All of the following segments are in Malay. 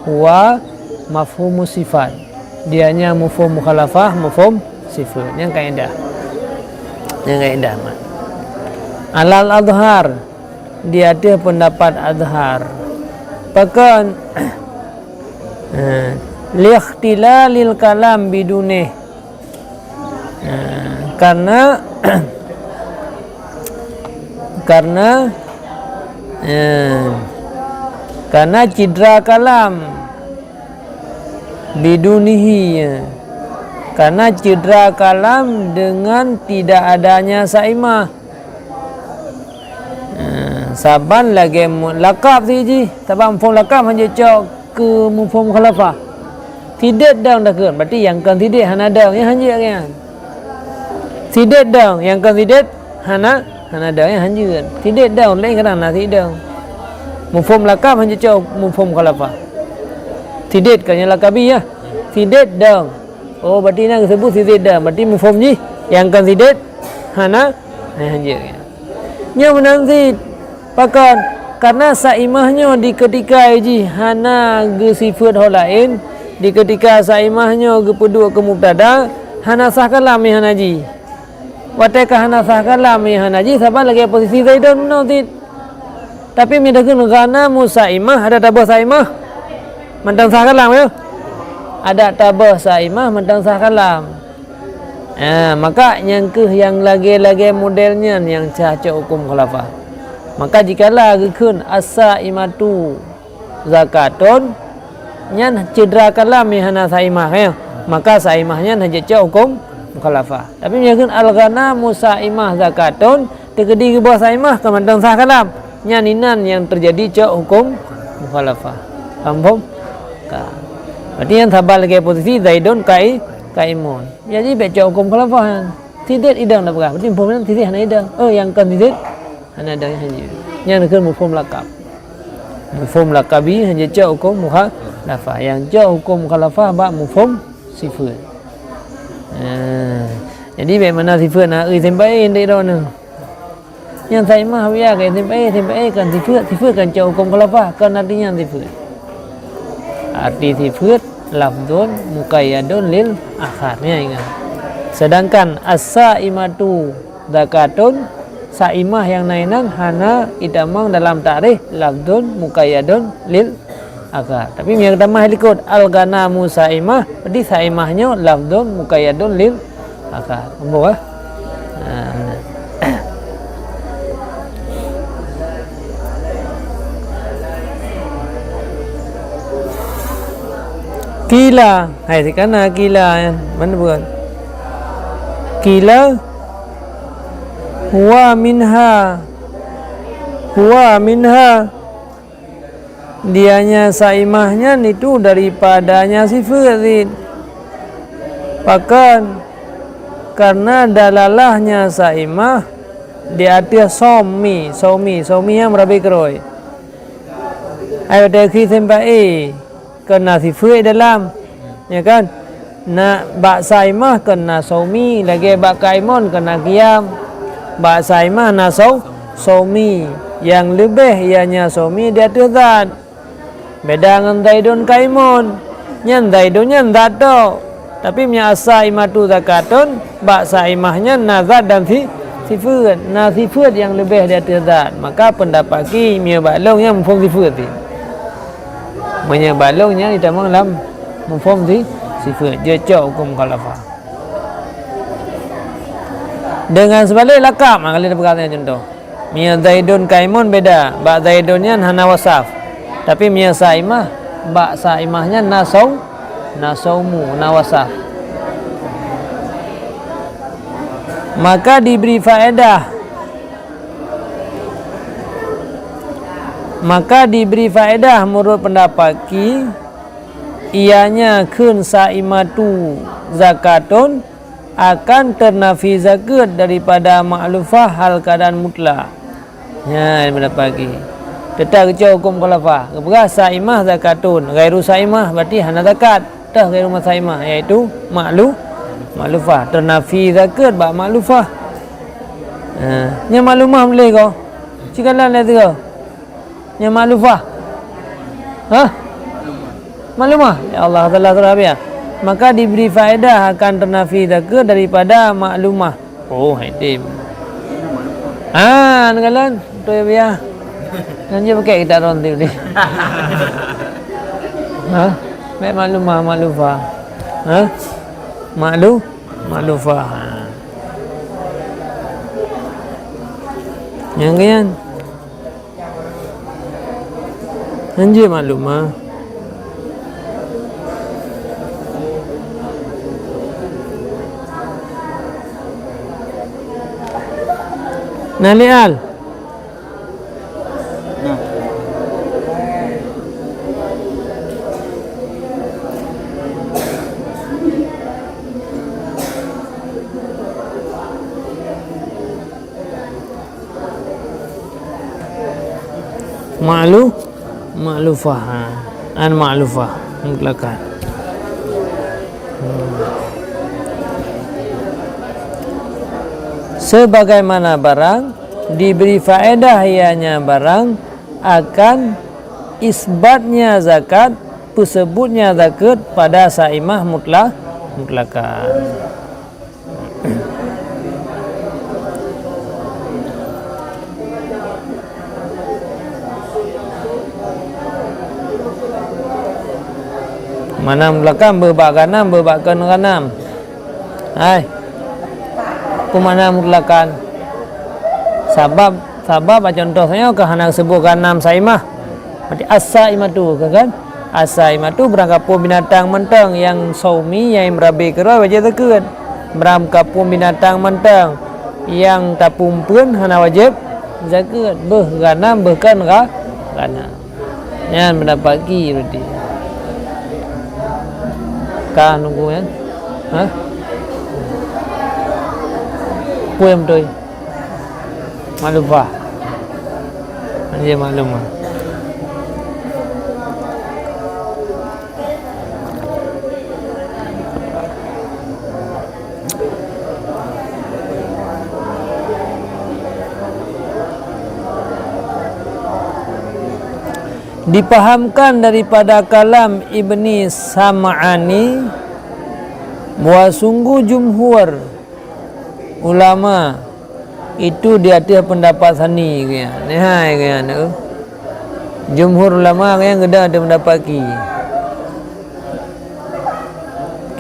huwa mafhumu sifat. Dianya mafhum mukhalafah, mafhum sifat. Yang kaidah. Yang kaidah mah. Alal adhar, dia ada pendapat adhar. Bahkan liikhtilalil kalam bidunih, karena cidra kalam bidunihi, karena cidra kalam dengan tidak adanya saimah. Saban lagi lakab siji, saban mufhum lakab hanya cok ke mufhum khalafah. Tidak dang dah kan, berarti yang kan tidak hana dang yang hanya kan. Tidak dang yang kan tidak hana dang yang hanya kan. Tidak dang lain kerana tidak. Mufhum lakab hanya cok mufhum khalafah. Tidak kan yang lakabi ya. Tidak dang. Oh berarti nak sebut tidak dang, berarti mufhum ni yang kan tidak hana hanya kan. Nya menanzid pakan karena saimahnya di ketika ji hana ge sifat hal lain, di ketika saimahnya ge peduk ke mubtada hana sah kalam hana ji. Wataka hana sah kalam hana ji sabar lagi posisi zaidun nanti. Tapi midakeun gana musaimah ada tabah saimah mentang sah kalam ya. Ada tabah saimah mentang sah kalam. Maka yang lagi modelnya yang cacok hukum khalafah. Maka jikalau gekun as-saimatu zakatun nyan cedera kalam hana saimah ya, maka saimahnya haja cak hukum mukhalafah. Tapi nyakeun al-ghanamu saimah zakatun tegedi ke bawah saimah kemandang sah kalam nyaninan yang terjadi cak hukum mukhalafah. Paham? Berarti yang tabal lagi posisi zaidun kaimun. Jadi baca hukum khalafah tidak idang dah berah. Berarti mufhum tidak hana idang. Yang kan tidak hana ada hanya. Yang nak mufhum lakab. Mufhum lakabi hanya cak hukum mukhalafah. Yang cak hukum mukhalafah ba mufhum sifat. Jadi bagaimana sifat nak sampai indik dah ni. Yang saya mah biar kan sampai kan sifat kan cak hukum mukhalafah kan artinya sifat. Arti sifat lafzun muqayyadun lil akharnya ingat. Sedangkan as-saimatu zakatun, saimah yang nainan hana idamang dalam ta'rif lafzun muqayyadun lil akhar. Tapi yang tambah likut al-ghanamu saimah, berarti saimahnya lafzun muqayyadun lil akhar. Umur kila, hai sekana kila ya, mana bukan? Kila huwa minha dianya saimahnya itu daripadanya sifat. Bahkan karena dalalahnya saimah di atas somi yang merabi keroi. Ayo dari sampai kena sifat dalam, ya kan? Nak bak saimah kena somi, lagi bak kaimon kena qiyam. Bak saimah na somi, yang lebih ianya somi di atas zat. Beda dengan zaidun kaimon. Nyan zaidun nyan zat tu. Tapi nya saimatu zakatun, bak saimahnya na zat dan sifat. Na sifat yang lebih di atas zat. Maka pendapat ki mia balong yang mufhum sifat ni. Menyebalongnya ditambah dalam mufhum sifat dia cak hukum khalafah. Dengan sebalik lakab kali dia berkata contoh mia zaidun kaimun beda, ba zaidunnya hana wasaf, tapi mia saimah ba saimahnya nasaumu na wasaf. Maka diberi faedah menurut pendapat ki ianya kun saimatu zakatun akan ternafi zakat daripada ma'lufah hal keadaan mutlak. Ya, pendapat ki tetap kecau hukum khalafah. Keberas saimah zakatun, ghairu saimah berarti hana zakat. Dah ghairu saimah iaitu ma'lufah ternafi zakat ba ma'lufah. Nya maklumah boleh kau? Cikalan lah tu. Yang maklufah. maklumah. Ya Allah Taala terabia. Maka diberi faedah akan ternafi zakat daripada maklumah. Oh, hadim. Nagalan tu ya biar. Kan dia pakai kita ronti ni. Mek maklumah maklufah. Maklufah. Yang kian. Anjir maklumah. Nalial. Maklufah. Maklufah mutlakan. Sebagaimana barang diberi faedah ianya barang akan isbatnya zakat, tersebutnya zakat pada saimah mutlakan. Mana mutlakan berbaganam ganam. Hai. Kumana mutlakan. Sabab contohnya kahana sebuah ganam saimah. Berarti as-saimatu kan? As-saimatu berangkapun binatang mentang yang saumi yang merabi kera wajib zakat. Berangkapun binatang mentang yang tapumpun hana wajib zakat. Ganam bahkan ganam. Yang mendapat ki berarti. Kah nunggu kan? Puan betul. Maklumah. Dia maklumah. Dipahamkan daripada kalam Ibni Sam'ani bahwa sungguh jumhur ulama itu di atas pendapat sani kaya. Hai kaya nak. Jumhur ulama kaya geda ada pendapat ki.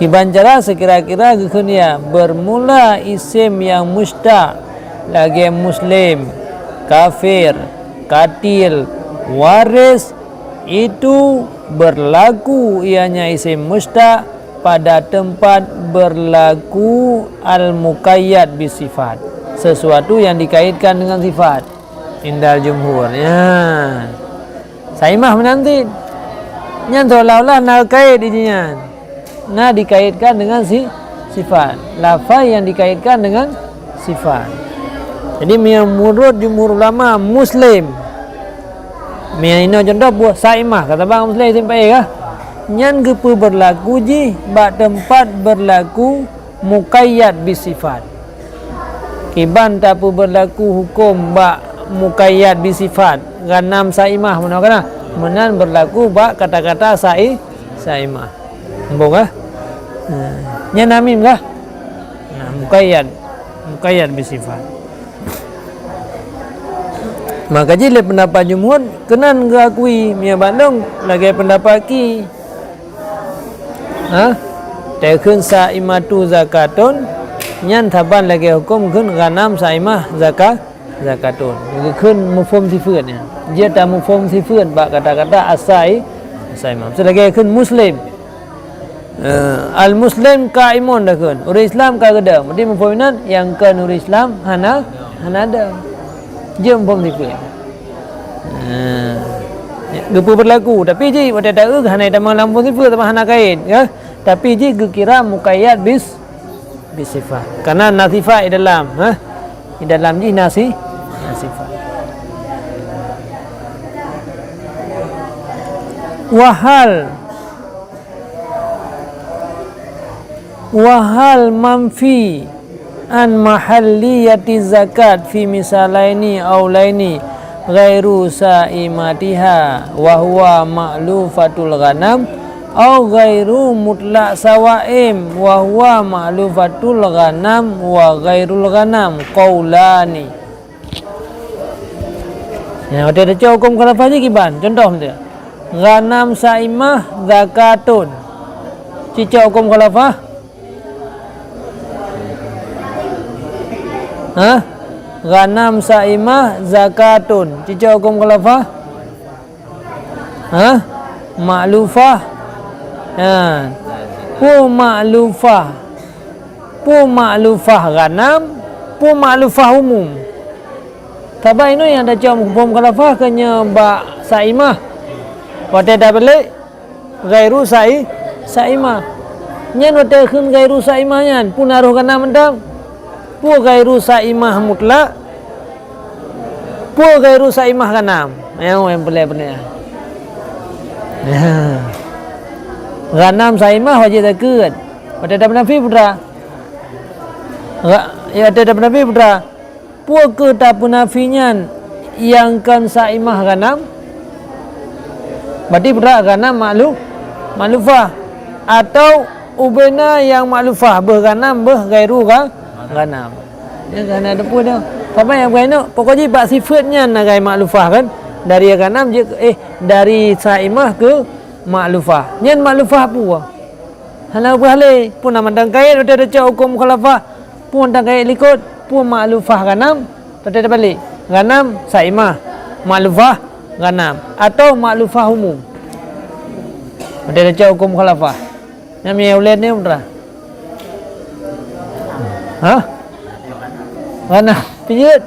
Ki bancara sekira-kira gekhnya bermula isim yang mustaq lagi muslim, kafir, katil, waris itu berlaku ianya isim mustaq pada tempat berlaku al-muqayyad bisifat, sesuatu yang dikaitkan dengan sifat. Indal jumhur ya. Saimah menanti nyan seolah-olah nak kait ijinya. Nah dikaitkan dengan sifat. Lafaz yang dikaitkan dengan sifat. Jadi menurut jumhur ulama muslim. Ini contoh buah saimah kata bang muslim sampai kah? Nyan gepu berlaku ji bak tempat berlaku muqayyad bisifat. Kiban tapu berlaku hukum bak muqayyad bisifat. Ganam saimah mana kana? Menan berlaku bak kata-kata saimah. Mbok kah? Nyan namim kah? Nah, muqayyad bisifat. Maka jile pendapat jumhur kenan ngakui mia Bandung lagi pendapat ki. Tekun saimatu zakatun nyan taban lagi hukum kun ganam saimah zakatun. Kun mufhum sifatnya. Dia tak mufhum sifat bak kata-kata saimah. Selagi kun muslim. Al muslim kaimun dah kun. Orang Islam ka geda. Berarti mufhuminan yang kan orang Islam hana ada. Dia mufhum sifat. Gepu berlaku tapi ji pada tak hana ada malam sifat tapi hana kait ya. Tapi ji kira muqayyad bisifat. Karena nasifat di dalam di dalam ji nasifat. Wahal manfi an mahalliyati zakat fi misalaini aulaini ghairu saimatiha wa huwa ma'lufatul ghanam au ghairu mutlaq sawaim wa huwa ma'lufatul ghanam wa ghairul ghanam qaulani. Ya, ada hukum khalafah ni kiban. Contoh dia. Ghanam saimah zakatun. Cicak hukum khalafah. Ghanam saimah zakatun. Cicak hukum khalafah. Ma'lufah. Pu ma'lufah ghanam, pu ma'lufah umum. Tabai ini yang ada hukum khalafah kenya ba saimah. Wate dah balik gairu saimah. Nyen wate khun gairu saimah nyen pun naruh ghanam mendang. Pu gairu saimah mutlak. Pu gairu saimah ghanam. Yang boleh. Ghanam saimah wajib takut. Wate dah benafi putra. Ya wate dah benafi putra. Puak ke tak penafinya yang kan saimah ghanam, berarti berat ghanam maklufah, atau ubena yang maklufah berghanam bergairu ghanam. Ya kan ada pun dah. Apa yang bergairu pokoknya bab sifatnya nagai maklufah kan, dari ghanam dari saimah ke maklufah. Nyen maklufah pun. Halau boleh pun nama dangkai ada hukum khalafah pun dangkai likut pu ma'lufah ghanam, tadi balik ghanam saimah, ma'lufah ghanam atau ma'lufah umum. Ada hukum khalafah. Yang maulen ni betul. Ghanam pijit.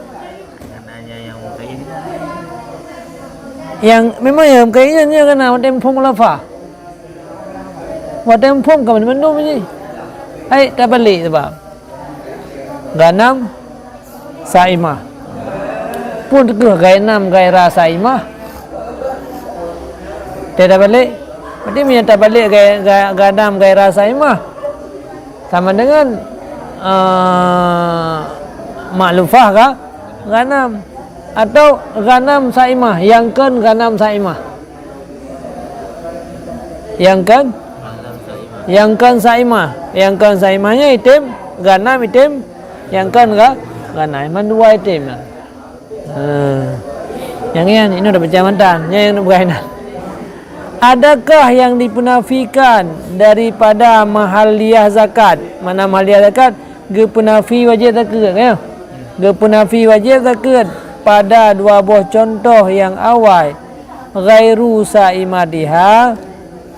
Yang memang yang kayaknya ghanam ada hukum khalafah. Ada hukum ke mana-mana ni. Hai dah balik sebab ghanam saimah pun ke ghanam gairah saimah tidak balik, berarti menyata balik ghanam gairah saimah sama dengan maklufah kah ghanam atau ghanam saimah yang kan ghanam saimah yang kan saimahnya item ghanam item yang kan ghanam man dua item lah. Yang ini udah baca mantan, yang berkaitan. Adakah yang dipenafikan daripada mahalliyah zakat? Mana mahalliyah zakat? Gepenafi wajib zakat ya. Gepenafi wajib zakat pada dua buah contoh yang awal. Ghairu saimadiha,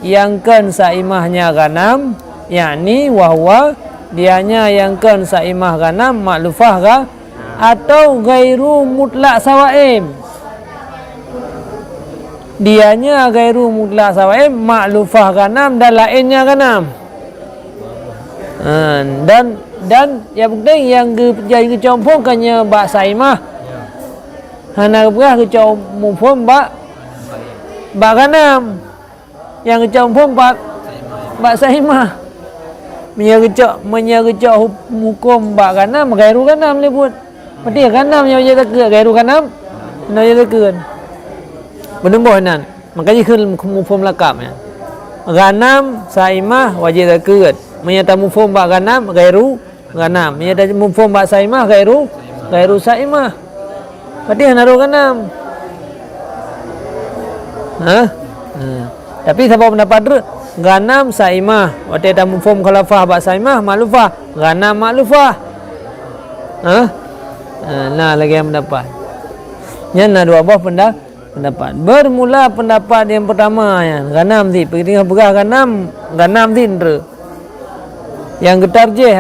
yang kan saimahnya ghanam, yakni wahwa dianya yang kan saimah ghanam maklufah kah atau gairu mutlak sawaim, dianya gairu mutlak sawaim maklufah ghanam dan lainnya ghanam. Dan yang penting yang jadi kecampurkannya bak saimah hana berah kecampur bak ghanam, yang kecampur bak saimah menyericak hukum bak ghanam gairu ghanam boleh buat. Berarti ghanam yang wajib zakat, gairu ghanam nak wajib zakat. Bernembuh nan. Makanya mufhum lakab ya. Ghanam saimah wajib zakat. Menyata mufhum bak ghanam gairu ghanam. Menyata mufhum bak saimah gairu saimah. Berarti naruh ghanam. Tapi siapa pendapat tu? Ghanam saimah, waktu ada mufhum khalafah bak saimah maklufah, ghanam maklufah. Nah lagi yang pendapat. Yang dua buah pendapat. Bermula pendapat yang pertama ya, ghanam ti pergi berah ghanam ti ndre. Yang getarjih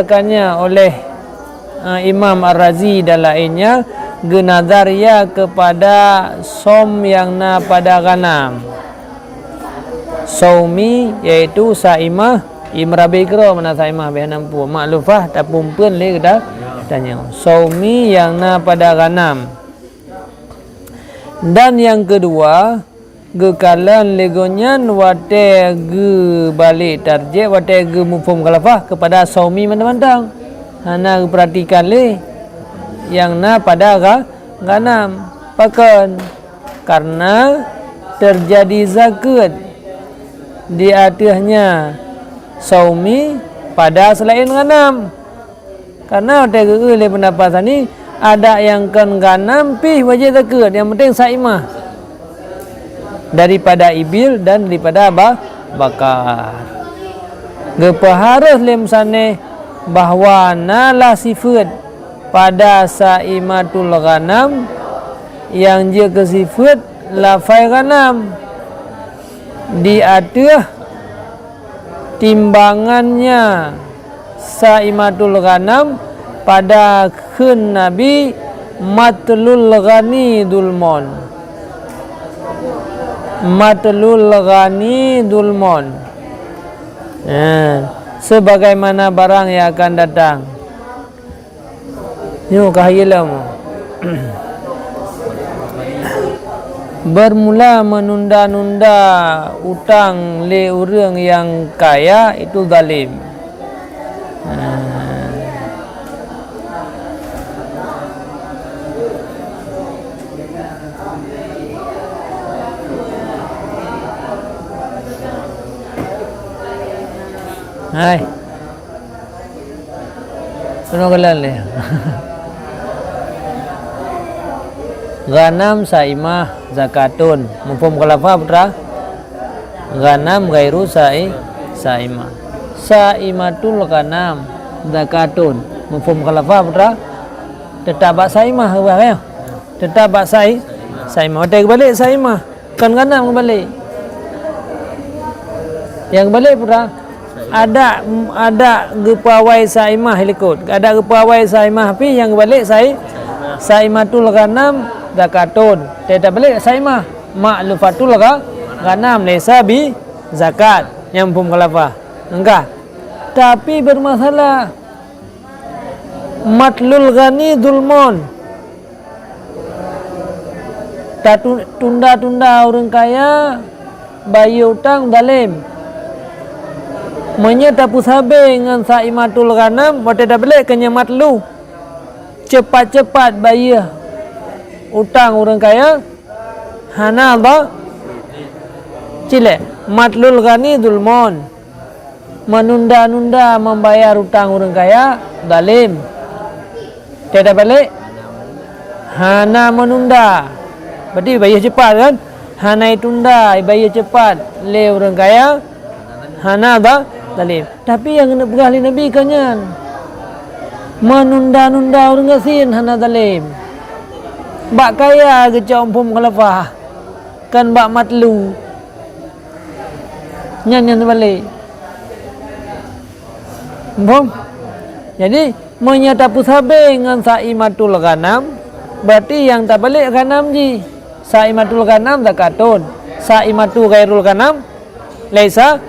akannya oleh Imam Ar-Razi dan lainnya genadaria kepada som yang na pada ghanam. Saumi iaitu saimah imrabi kira mana saimah bihanam pu maklufah tak pumpen le kita tanya. Saumi yang na pada ghanam. Dan yang kedua gekalan legonyan wate ge balik tarjih wate ge mufhum khalafah kepada saumi mandang-mandang. Hana perhatikan le yang na pada ghanam pakan karena terjadi zakat di atasnya saumi pada selain ganam. Karena tega oleh pendapat ni ada yang kan ganam pi wajib zakat, yang penting saimah daripada ibil dan daripada bakar. Gepa harus lem sane bahawa nala sifat pada saimatul ghanam yang dia ke sifat lafai ghanam di atas timbangannya saimatul ghanam pada khun Nabi matlul ghani dulmon. Matlul ghani dulmon. Sebagaimana barang yang akan datang. Yo kahilam. Bermula menunda-nunda utang le orang yang kaya itu zalim. Hai. Ano kalan le? Ghanam saimah zakatun. Mufhum khalafa putra? Ghanam gairu saimah. Saimatul ghanam zakatun. Mufhum khalafa putra? Tetap bak saimah apa ya? Tetap bak saimah. Otak balik saimah. Kan ghanam balik. Yang balik putra? Ada gepawai saimah likut. Ada gepawai saimah pi yang balik saimatul ghanam zakatun. Tidak balik saimah ma'lufatul ghanam laysa bi zakat. Yang pun khalafa. Enggak. Tapi bermasalah. Matlul ghani dulmon. Tunda-tunda orang kaya bayar hutang zalim. Menyatapu sabe dengan saimatul ghanam, mata dah balik kenya matlu. Cepat-cepat bayar utang orang kaya. Hana ba? Cile, matlul ghani dulmon. Menunda-nunda membayar utang orang kaya, zalim. Tidak balik. Hana menunda. Berarti bayar cepat kan? Hana tunda, bayar cepat. Le orang kaya. Hana ba? Zalim. Tapi yang nak berahli Nabi kanyan menunda-nunda orang ngasin hana zalim. Bak kaya ke campum khalafah kan bak matlu nyan balik. Bom. Jadi menyatapu sabe dengan saimatul ghanam berarti yang tak balik ghanam ji. Saimatul ghanam zakatun. Saimatu ghairul ghanam laisa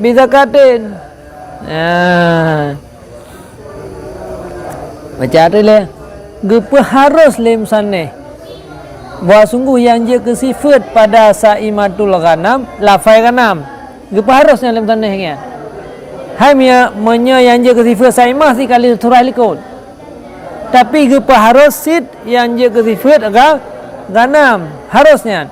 bizakatin. Macam ada le. Gepa harus lem sana. Bahawa sungguh yang dia kesifat pada saimatul ghanam, lafai ghanam. Gepa harusnya lem sana hanya. Hai menya yang dia kesifat saimah si kali surah likut. Tapi gepa harus sit yang dia kesifat ghanam. Harusnya.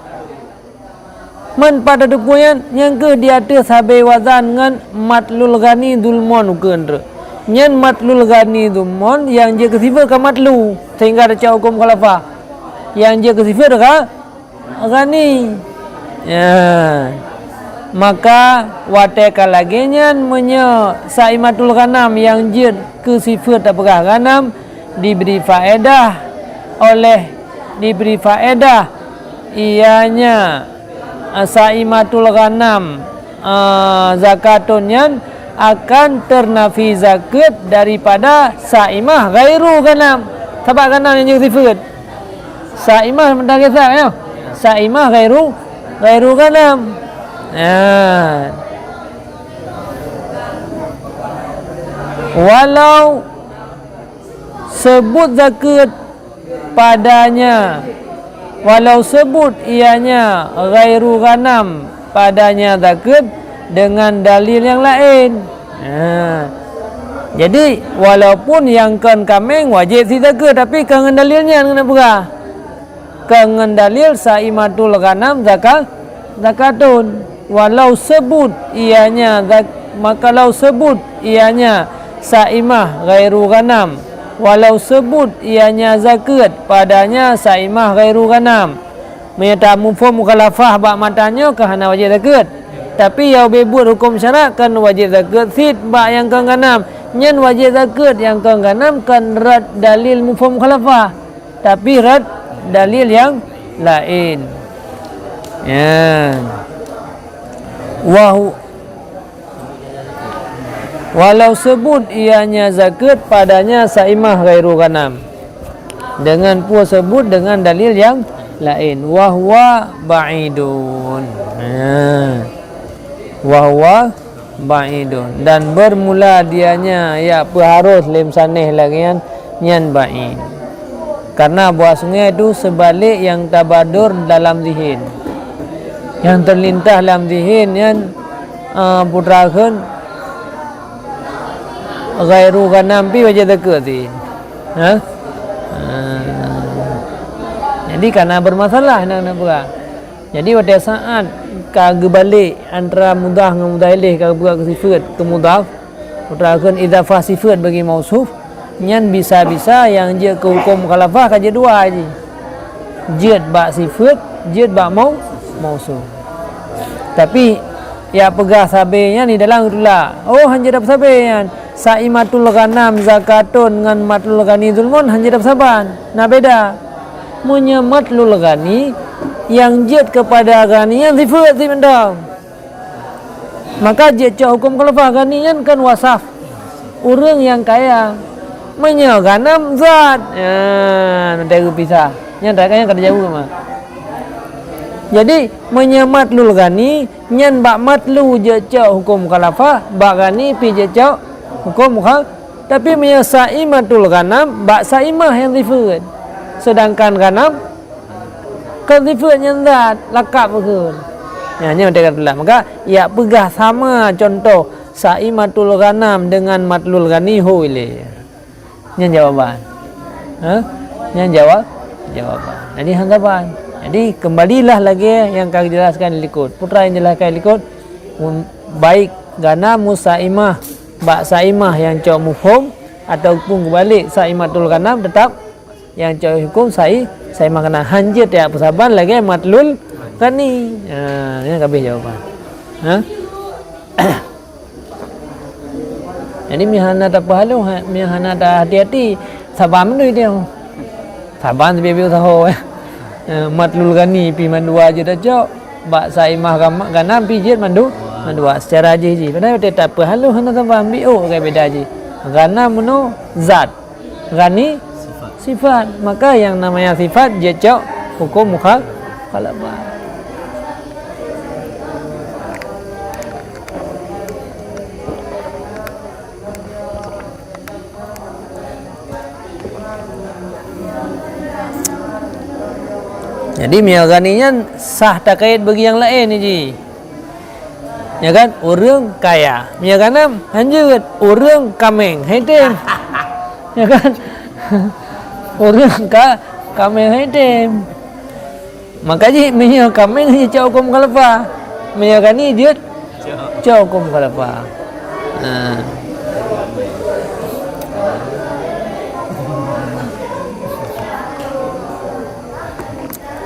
Man pada dukuyan yang ke dia ada sabai wazan dengan matlul ghani dulmon ukendra. Nyan matlul ghani dulmon yang dia kesifat ke matlu sehingga ada cak hukum khalafah. Yang dia kesifat ke ghani. Ya. Maka wateka lagi nyan menya saimatul ghanam yang dia kesifat apakah ghanam diberi faedah ianya saimatul ghanam zakatunnya akan ternafi zakat daripada saimah ghairu ghanam. Sebab ghanam yang sifat saimah mendak kisah ya. Saimah ghairu ghanam. Walau sebut zakat padanya, walau sebut ianya ghairu ghanam padanya zakat dengan dalil yang lain. Jadi walaupun yang kan kameng wajib si zakat tapi kan dalilnya kena pegah. Dengan dalil saimatul ghanam zakatun. Walau sebut ianya makalau sebut ianya saimah ghairu ghanam, walau sebut ianya zakat padanya saimah ghairu ghanam. Menyata mufhum mukhalafah bak matanya kerana wajib zakat. Tapi yang bebut hukum syarak kan wajib zakat sit bak yang kan ghanam. Nyen wajib zakat yang kan ghanam kan rad dalil mufhum mukhalafah. Tapi rad dalil yang lain. Ya. Walau sebut ianya zakat padanya saimah ghairu ghanam. Dengan pula sebut dengan dalil yang lain. Wahwa ba'idun. Wahwa ba'idun. Dan bermula dianya ya harus lim sanih lagi nyan ba'id. Karena buah sungai itu sebalik yang tabadur dalam zihin, yang terlintas dalam zihin yang putrakan ghairu ghanam pi wajib zakat zihin. Jadi karena bermasalah nak buat. Jadi pada saat kagak balik antara mudah dengan mudah ilih kagak buat sifat ke mudhaf putrakan idafah sifat bagi mausuf nyan bisa-bisa yang je ke hukum mukhalafah kaje dua aja. Jid bak sifat, jid bak mausuf. Tapi ya pegah sabenya ni dalam itulah. Oh hanya dapat sabeyan. Saimatul ghanam zakatun dengan matul ghani zulmun hanya dapat saban. Nah beda. Menyematul ghani yang jid kepada ghani yang sifat benda. Maka jid cak hukum mukhalafah ghani kan wasaf. Orang yang kaya Menya ganam zat. Nanti aku pisah. Yang rakanya kada jauh mah. Jadi menyemat lul gani nyan bak matlu je cak hukum mukhalafah, bak gani pi je cak hukum mukhalafah. Tapi menya saimatul ganam bak saimah yang sifat. Sedangkan ganam kan sifat yang zat lakap betul. Ya nya nanti kata maka ya pegah sama contoh saimatul ganam dengan matlul gani hoile. Yang jawaban. Yang jawaban. Jadi hanggapan. Jadi kembalilah lagi yang kami jelaskan likut. Putra yang jelaskan likut baik gana musaimah, bak saimah yang cak mufhum ataupun balik saimatul ganam tetap yang cak hukum saimah gana hanjit ya persaban lagi matlul gani. Ini kabeh jawaban. Jadi mihana tak pahalu, mihana tak hati-hati. Saban tu dia. Saban sebab tahu. Matlul gani pi mandua je dah cok. Bak saimah ganam pi je mandua secara je. Padahal dia tak pahalu hana saban bi oh kayak beda je. Ganam meno zat. Gani sifat. Maka yang namanya sifat je cok hukum mukhalafah. Jadi miaganinya sah tak kait bagi yang lain ni ji. Ya kan orang kaya. Miaganam hanjut orang kameng haitem. Ya kan orang kameng haitem. Maka ji mia kameng ni cak hukum mukhalafah. Miagani dia cak hukum mukhalafah.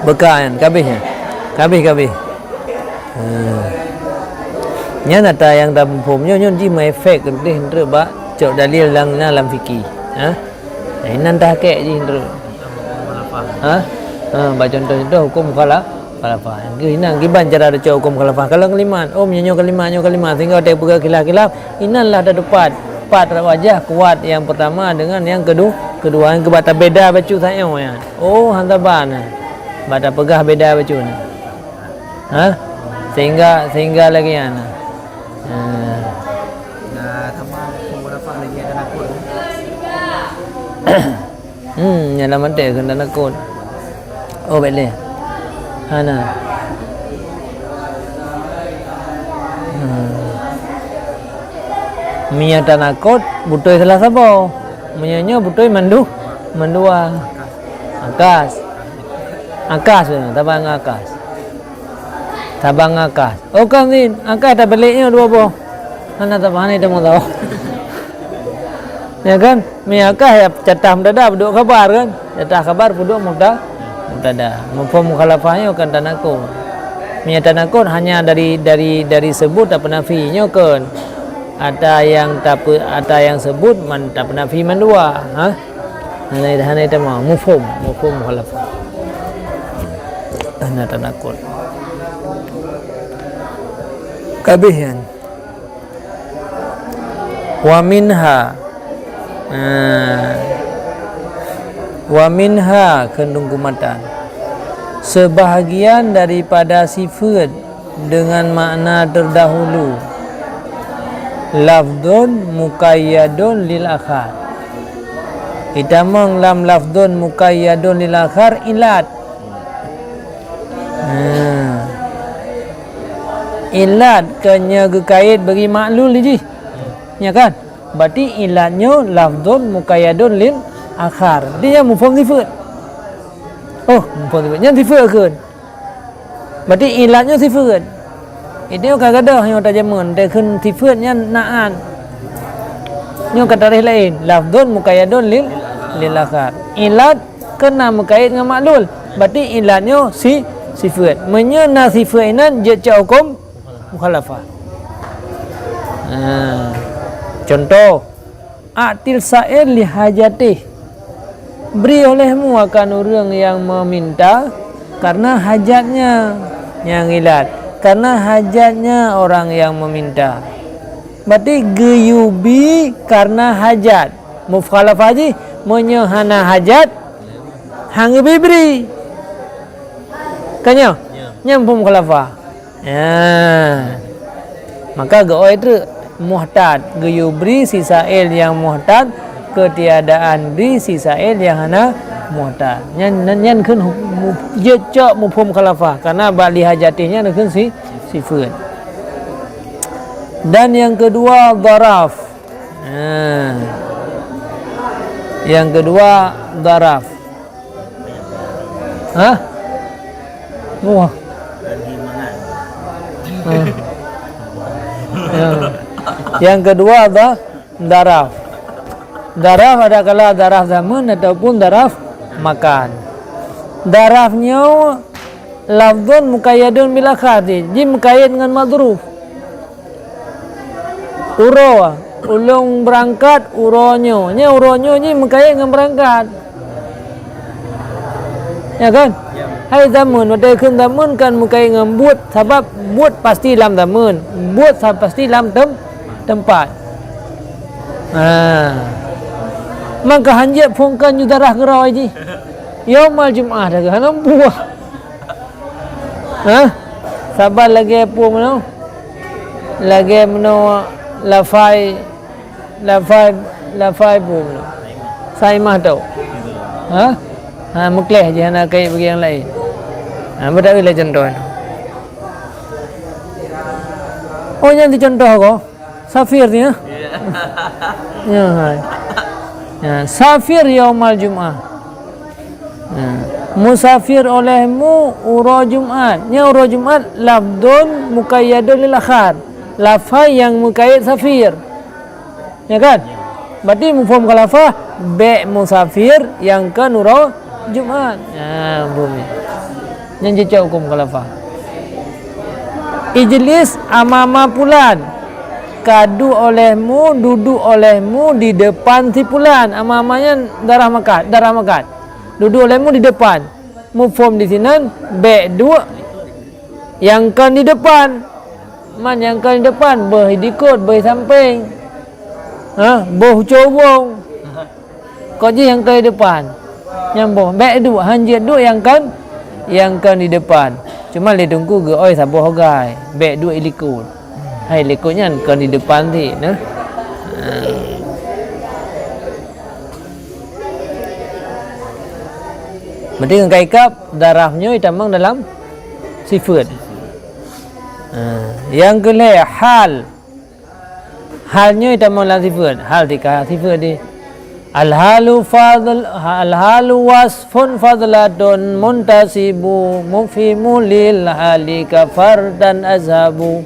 Bekaan kabehnya. Kabeh. Nya nata yang dalam formnya nyon ji mai efek deh ndre ba cok dalil lang dalam fikih. Nan dah kek ji ndre. Ba contoh hukum mukhalafah. Inang giban cara ada cok hukum mukhalafah. Kalau keliman, nyo kelima sehingga ada pegah khilaf. Inanlah ada depan. Empat wajah kuat yang pertama dengan yang kedua yang kebata beda bacu saya ya. Oh hantaban. Bada pegah beda baju ni. Sehingga lagi ana. Sama mukhalafah lagi ada nakut. Nyala mate kena nakut. Oh boleh. Hana. Mia tanakut butuh salah sabo. Menyanyo butuh mandua. Angkas. Akas tu, tabang akas. Tabang akas. Oh kan ni, akas tak beliknya dua boh. Mana tabang ni temu tahu. Ya kan? Mi akas ya catah mendadak duduk khabar kan? Catah khabar duduk mubtada. Mafhum mukhalafahnya kan tanakun. Mi tanakun hanya dari sebut tak nafinya kan. Ada yang sebut man tak nafi man dua. Ha? Hanya itu mah mafhum mukhalafah. Hanya tanakun. Kabihan. Wa minha kendung kumatan. Sebahagian daripada sifat dengan makna terdahulu. Lafdun muqayyadun lil akhar. Itamang lam lafdun muqayyadun lil akhar ilat. Ilat kena gekait bagi maklul je. Ya kan? Berarti ilatnya lafdun muqayyadun lil akhar. Dia yang mufhum sifat. Oh, mufhum sifat. Yang sifat kan? Berarti ilatnya sifat. Itu kadang-kadang yang terjemahan dia kan sifatnya na'an. Yang kata lain, lafdun muqayyadun lil akhar. Ilat kena mukait dengan maklul. Berarti ilatnya sifat. Menyana sifat ini dia hukum mukhalafah. Contoh, atil sa'ir li hajatih. Beri olehmu akan orang yang meminta karena hajatnya yang ilat. Karena hajatnya orang yang meminta. Berarti geyubi karena hajat. Mukhalafah je menyahana hajat hang beri. Kanya? Nyambung mukhalafah. Ya. Maka gooi itu muhtad, geyubri si sa'il yang muhtad, ketiadaan beri si sa'il yang hana muhtad. Nyan kan je cak mufhum khalafah karena bali hajatihnya kan sifat. Dan yang kedua daraf. Yang kedua daraf. Hah? Wah. Yang kedua apa? Daraf. Daraf ada kala daraf zaman ataupun daraf makan. Darafnya lafdun muqayyadun bil akhati. Ji muqayyad dengan madruf. Uro ulung berangkat uronyo. Nya uronyo ni muqayyad dengan berangkat. Ya kan? Hai zaman pada kun zaman kan muqayyad dengan buat sebab buat pasti dalam zaman. Buat pasti dalam tempat. Maka hanjat pungkan judarah gerau je. Yaumal Jumaah dah kan buah. Sabar lagi apa mano? Lagi mano lafai bu mano. Saya mah tahu. Mukleh je nak kai bagi yang lain. Bedak bila contoh. Oh yang dicontoh ko. Safir ni ya. Ya, safir yaumal Jumaah. Musafir olehmu uro Jumat. Nya uro Jumat lafdun muqayyadun lil akhar. Lafai yang muqayyad safir. Ya kan? Berarti mufhum khalafah be musafir yang kan uro Jumat. Ya, bumi. Yang jejak hukum khalafah. Ijlis amama pulan. Kadu olehmu, duduk olehmu di depan si pulan. Amamanya darah makat. Duduk olehmu di depan. Mufhum di sini be dua yang kan di depan. Man yang kan di depan beh dikut beh samping. Beh cobong. Kau je yang kan di depan. Nyambung be dua hanjat dua yang kan di depan. Cuma le tunggu ge oi saboh hogai. Be dua ilikut. Hai lekutnya kan di depan ni, nah. Berarti dengan kaikap darahnya itamang dalam sifat. Yang kedua halnya itamang dalam sifat. Hal tika sifat di Al-halu wasfun fadlatun muntasibu mufimu lil halika fardan azhabu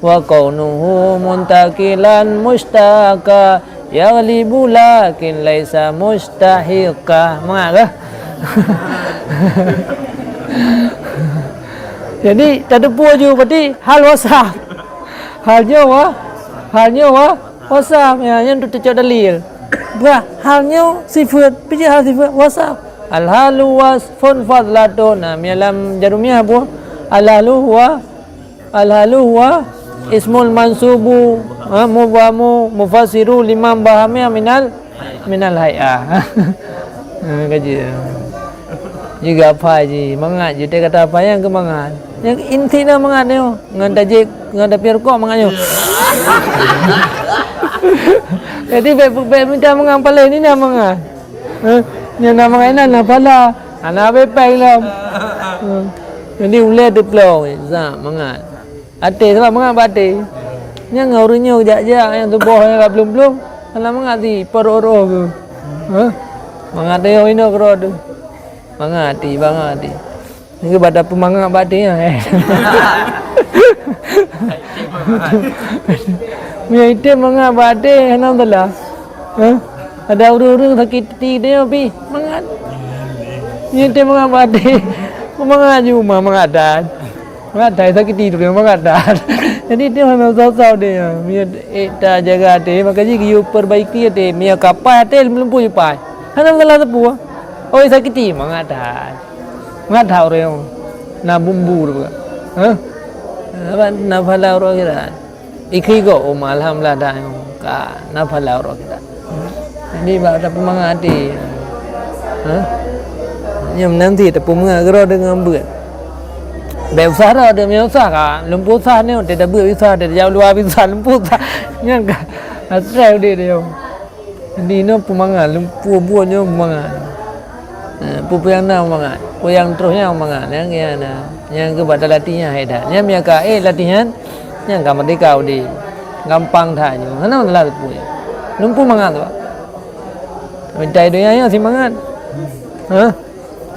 wa kaunuhu muntakilan mustaka yaghlibu lakin laisa mustahiqa. Mengapa? Jadi tak ada puas je berarti hal wasaf. Halnya wasaf yang tu tercak dalil. Bah halnya sifat, pijak hal sifat wasaf. Al-halu wasfun fadlatun. Dalam jarumiyah apa? Al-halu huwa ismul mansubu mubhamu mufassiru liman bahami minal hay'ah. Kaji. Juga apa je mangat je dia kata apa yang kemangat. Yang inti dah mangat ni. Ngan tajik ngan dapir kok mangatnya. Jadi baik minta mangat pala ni dah mangat. Yang nak mangat nak pala. Ana baik lah. Jadi ulai tu pelau zat mangat. Ate sebab mangat bate. Yang ngaurunya jak-jak yang tu boh yang belum. Kalau mangat di paro-ro ke. Mangat dia ini kero tu. Mangati. Ini pada pemangat batin ya. Mia itu mangat batin, alhamdulillah. Ada urut-urut sakit dia pi mangat. Mia itu mangat batin, pemangat cuma mangatan. Mangat sakit dia mangatan. Jadi dia memang tahu dia. Mia tak jaga dia, makanya dia perbaiki dia. Mia kapai dia belum punya pai. Alhamdulillah sepuh. Oh sakiti mangatan. Mangat orang na bumbu tu. Apa na phala orang kita. Ikhi ko alhamdulillah dah ka na phala orang kita. Ini pada pemangati. Yang nanti tapi mengajar dengan berat. Besar ada besar kan. Lumpur sah ni ada berat besar ada jauh luar besar lumpur sah. Yang kan. Asal dia. Jadi no pemangat lumpur buahnya pemangat. Pupu yang nak mangat, pupu yang terusnya mangat, yang kepada latihan ada, yang mereka latihan, yang kamu dikau di, gampang tanya, mana mana lah pupu, lumpuh mangat tu, minta itu yang si mangat,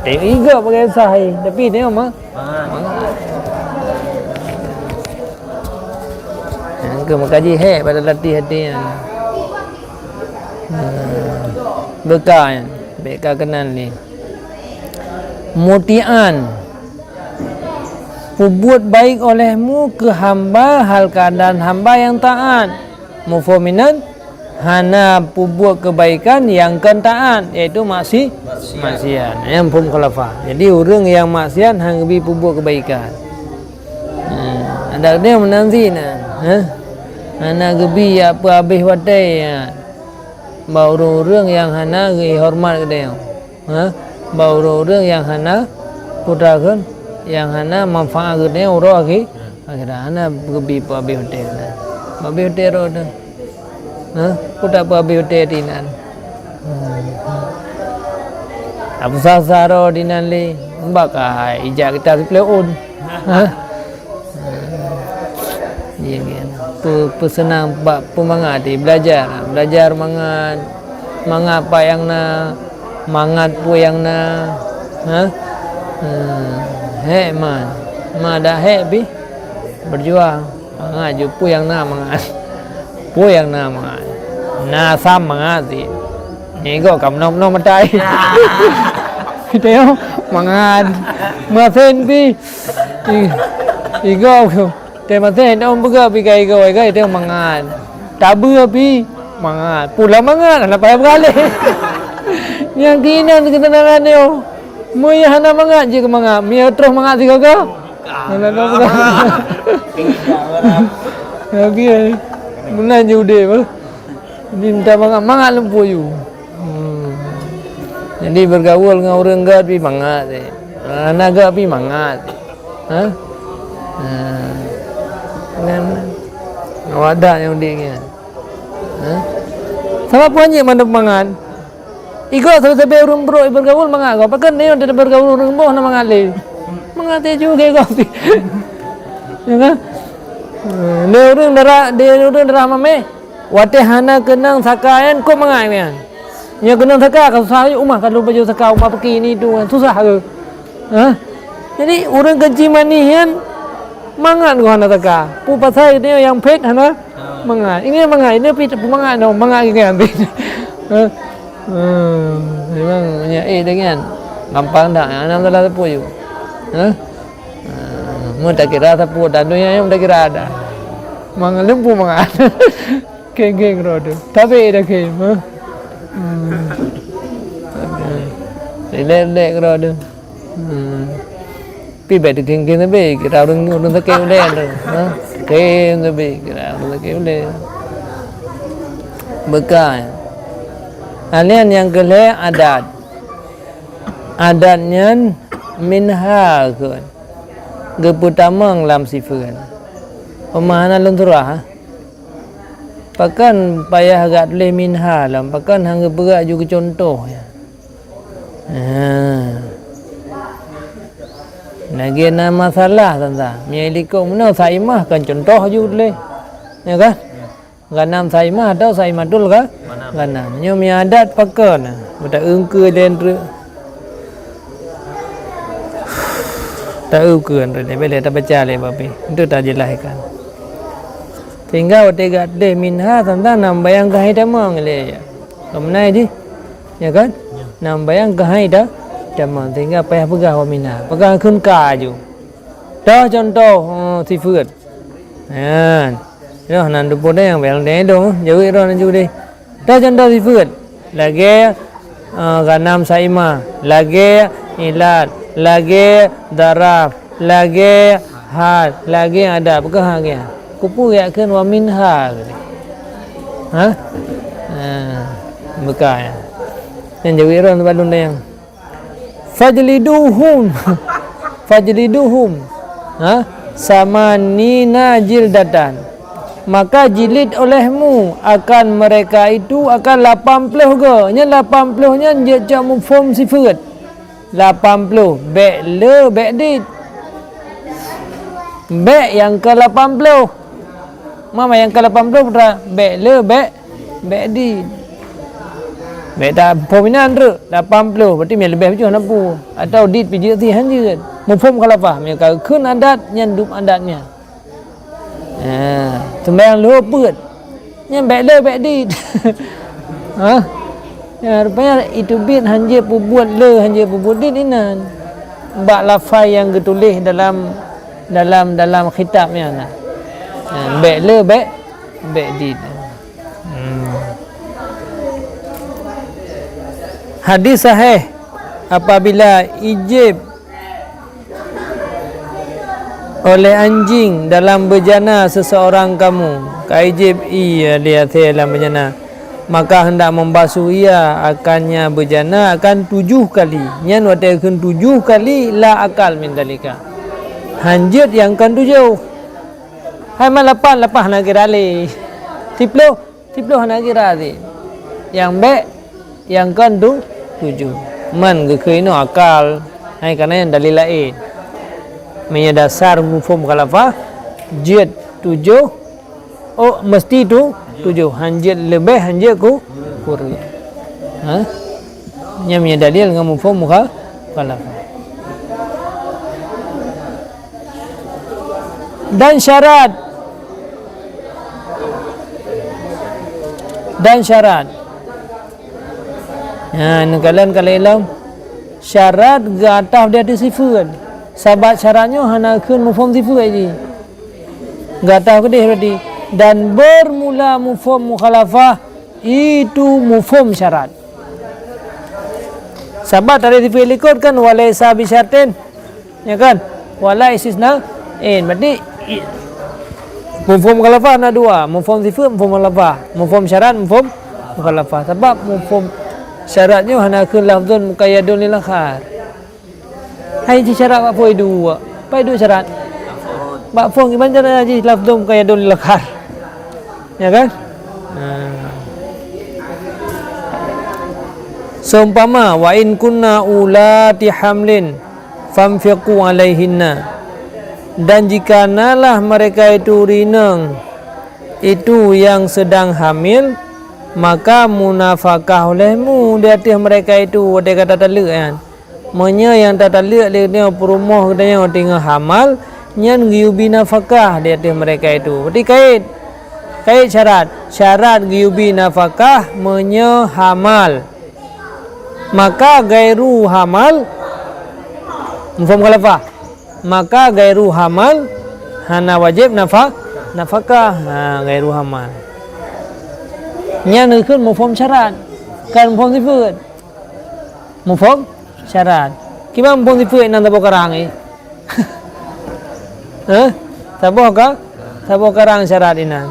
tiga pakai sahih, tapi dia mangat, yang kamu kaji pada latihan dia, bekal kenal ni. Mutian berbuat baik olehmu ke hamba hal keadaan hamba yang taat. Mufominan hana berbuat kebaikan yang taat, iaitu maksiat. Yang pun khulafah. Jadi orang yang maksiat hang lebih berbuat kebaikan. Ada dia menanti hana gebi apa habis wadai. Baru orang yang hana hormat ke dia. Baru orang yang hana putrakan yang hana manfaat ke dia orang lagi akhirnya hana gebi pabi hotel pabi hotel roda putra pabi hotel dinan apa sasaro dinan le bakai ijak kita pleon pesenang pemangat belajar mangat apa yang mangat pu yang dah bi berjuang mangat ju pu yang mangat sam mangat ni go kam nom matai teo mangat masen bi igo te masen om buga bi kai go teo mangat tabu bi mangat pula mangat nak payah beralih. Yang kinan ketenangan dia. Moya hana mangat je ke mangat. Mia terus mangat si kau. Hana dah bukan. Okey. Munan je udah apa. Minta mangat lempu you. Jadi bergaul dengan orang gad pi mangat. Anak gad pi mangat. Kan ada yang dia. Sama punya mana mangat. Iko sampai urung bro bergaul mangat kau. Pakai ni ada bergaul urung boh nama mangat le. Mangat juga kau. Ya kan? Dia urung darah mame. Wate hana kenang sakayan kau mangat ni. Nya kena saka kalau susah rumah kalau baju saka rumah pergi ni tu kan susah ke. Ha? Jadi orang gaji mani kan mangat gua nak saka. Pu pasal dia yang pet hana mangat. Ini mangat, ini pit mangat no, mangat kan. Ha. Memang nya dengan gampang dah. Anak salah sapu je. Ha? Mun tak kira sapu dan dunia yang tak kira ada. Mangat lempu mangat. Geng-geng rodo. Tapi dah ke. Ha? Lek rodo. Pi bet geng-geng tapi kira orang tak kira le. Ha? Geng tapi kira orang tak kira le. Bekal. Alian yang kelih adat. Adatnya minha kan. Geputamang lam sifan. Pemahaman lun surah. Ha? Pakan payah agak le minha lam. Pakan hang berat juga contoh ya. Lagi na masalah tanda. Mialiko mana saimah kan contoh juga le. Ya kan? Ganam saimah atau saimatul ka? Ganam. Nyo mi adat pakan. Buta engke den re. Tak ukuran re boleh tak baca le babi. Itu tak jelaskan. Sehingga tiga de minha tanda nam bayang kahai tamang le ya. Kemana ji? Ya kan? Nam bayang kahai dah tamang sehingga payah pegang wa minha. Pegang kun ka ju. Dah contoh sifat. Kan. Dah nan du pun yang bayang de dong. Jauh ro nan ju de. Dah contoh sifat. Lagi ganam saima, lagi ilat, lagi daraf, lagi had, lagi ada bukan lagi. Kupu ya kan wa minha. Ha? Bukan ya. Yang jauh ro nan balun yang fajliduhum. Fajliduhum. Ha? Samanina jildatan. Maka jilid olehmu akan mereka itu akan 80 ke. Nya 80 nya dia cak mufhum sifat. 80 be le be dit. Be yang ke-80. Mama yang ke-80 putra be le be dit. Be tak pominan tu 80 berarti mai lebih macam nak pu atau dit piji ti hanjeun. Mufhum khalafah nya ka keun adat nya dup adatnya. Sembayang luput. Nya baik le baik dit. Ha? Ya rupanya itu bit hanje buat le hanje buat dit inan. Bak lafai yang ditulis dalam khitabnya nah. Baik le baik dit. Hadis sahih apabila ijib oleh anjing dalam bejana seseorang kamu, kaijib ia dia dalam bejana, maka hendak membasuh ia akannya bejana akan 7 kali. Nyan watakan 7 kali la akal min dalika. Hanjit yang kan 7. Hai mal 8 lepas nak kira le. 10 nak kira le. Yang be yang kan 7. Man ke kena akal. Hai kerana yang dalil lain. Punya dasar mufhum khalafah jid 7 mesti tu 7 hanjid lebih hanjid kurang. Ha? Nya punya dalil dengan mufhum khalafah. Dan syarat kalian kalau ilam syarat gatah dia disifat. Sahabat syaratnya hana keun mufhum sifat je. Gatah ke dia berarti dan bermula mufhum mukhalafah itu mufhum syarat. Sahabat tadi dipilihkan kan walaysa bisyartin. Ya kan? Wala istisna berarti mufhum mukhalafah ada 2, mufhum sifat, mufhum mukhalafah. Mufhum syarat, mufhum mukhalafah. Sebab mufhum syaratnya hana keun lafzun muqayyadun lil akhar. Hai ji syarat apa poi dua. Pai dua syarat. Bak fong gimana cara ji lafzum qayyadul lakhar. Ya kan? Seumpama wa in kunna ulati hamlin famfiqu alaihinna. Dan jika nalah mereka itu rinang itu yang sedang hamil maka munafakah olehmu di atas mereka itu. Dia kata talak kan, menya yang tak talak dia perumah katanya tinggal hamal nyan giyubi nafakah di atas mereka itu. Berarti kait syarat giyubi nafakah menya hamal, maka gairu hamal mufhum khalafah, maka gairu hamal hana wajib nafakah gairu hamal nya neukun mufhum syarat kan mufhum sifat mufhum syarat kima mufhum sifat nan tabo karang tabo karang syarat inan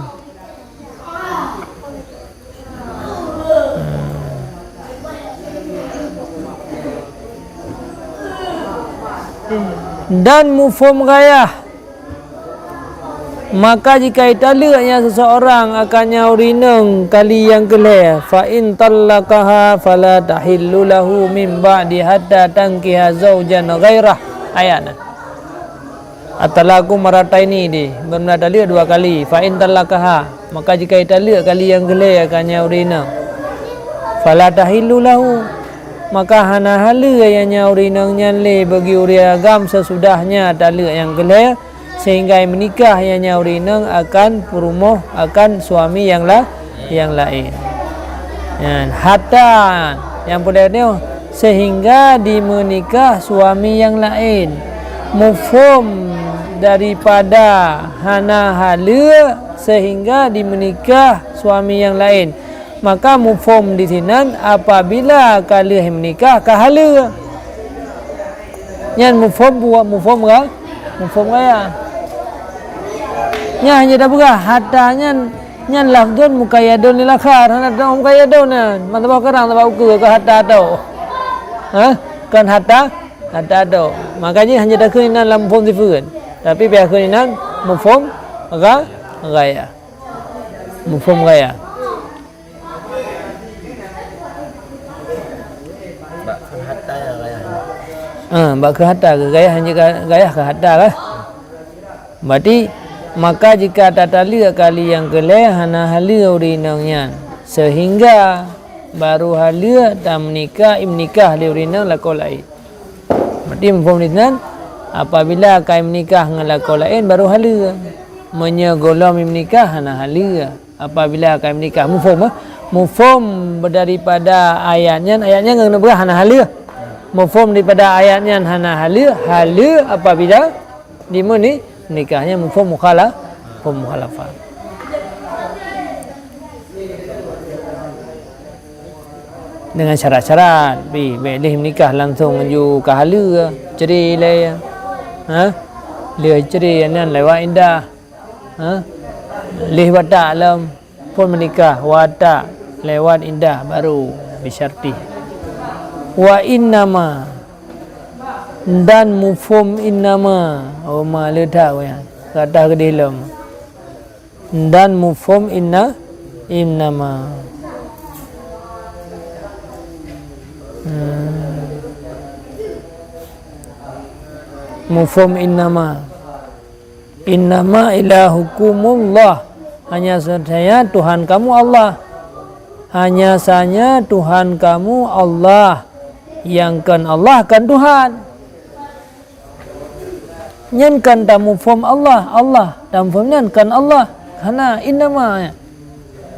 dan mufhum ghayah, maka jika italaknya seseorang akan nyaurineng kali yang kelih, fa in talaqaha fala tahillu lahu min ba'di hatta tankiha zawjan ghairah. Ayat at-talaqu marataini di benar talak dua kali. Fa in talaqaha, maka jika italak kali yang kelih akan nyaurineng, fala tahillu lahu, maka hana hala yang nyaurineng nyanle bagi uria agam sesudahnya talak yang kelih, sehingga menikah yang nyaurineng akan perumuh akan suami yang lain. Hatta yang pertama sehingga dimenikah suami yang lain. Mufhum daripada hana hala sehingga dimenikah suami yang lain, maka mufhum di sini apabila kali menikah kahala. Nyan mufhum ya. Nya hanya dah berah hatanya nyan lafdun muqayyadun lil akhar hana dah muqayyadun man tahu karang tahu ke hatta tau. Kan hatta tau. Makanya hanya dah kena dalam mufhum sifat. Tapi biar kena mufhum ghayah. Mufhum ghayah. Bak ke hatta ke gayah hanya gayah ke hatta lah. Berarti maka jika tatali kali yang kelih hana hala urinangnya sehingga baru hala tak menikah imnikah li urinang lakau lain. Berarti mufhum dinan apabila kai menikah dengan lakau lain baru hala menyegolam imnikah hana hala apabila kai menikah. Mufhum daripada ayatnya kena berah hana hala. Mufhum daripada ayatnya hana hala apabila di mana nikahnya mufhum mukhalafah. Dengan syarat-syarat boleh menikah langsung menuju ke hala ceri le le ceri nan lewat indah leh watak alam pun menikah watak lewat indah baru bisyarti. Wa innama dan mufhum innama ma letak ya kata ke dalam dan mufhum innama mufhum innama ilahukumullah, hanya saja Tuhan kamu Allah, hanya saja Tuhan kamu Allah, yang kan Allah kan Tuhan. Nyan kan ta mufhum Allah ta mufhum nyan kan Allah hana innama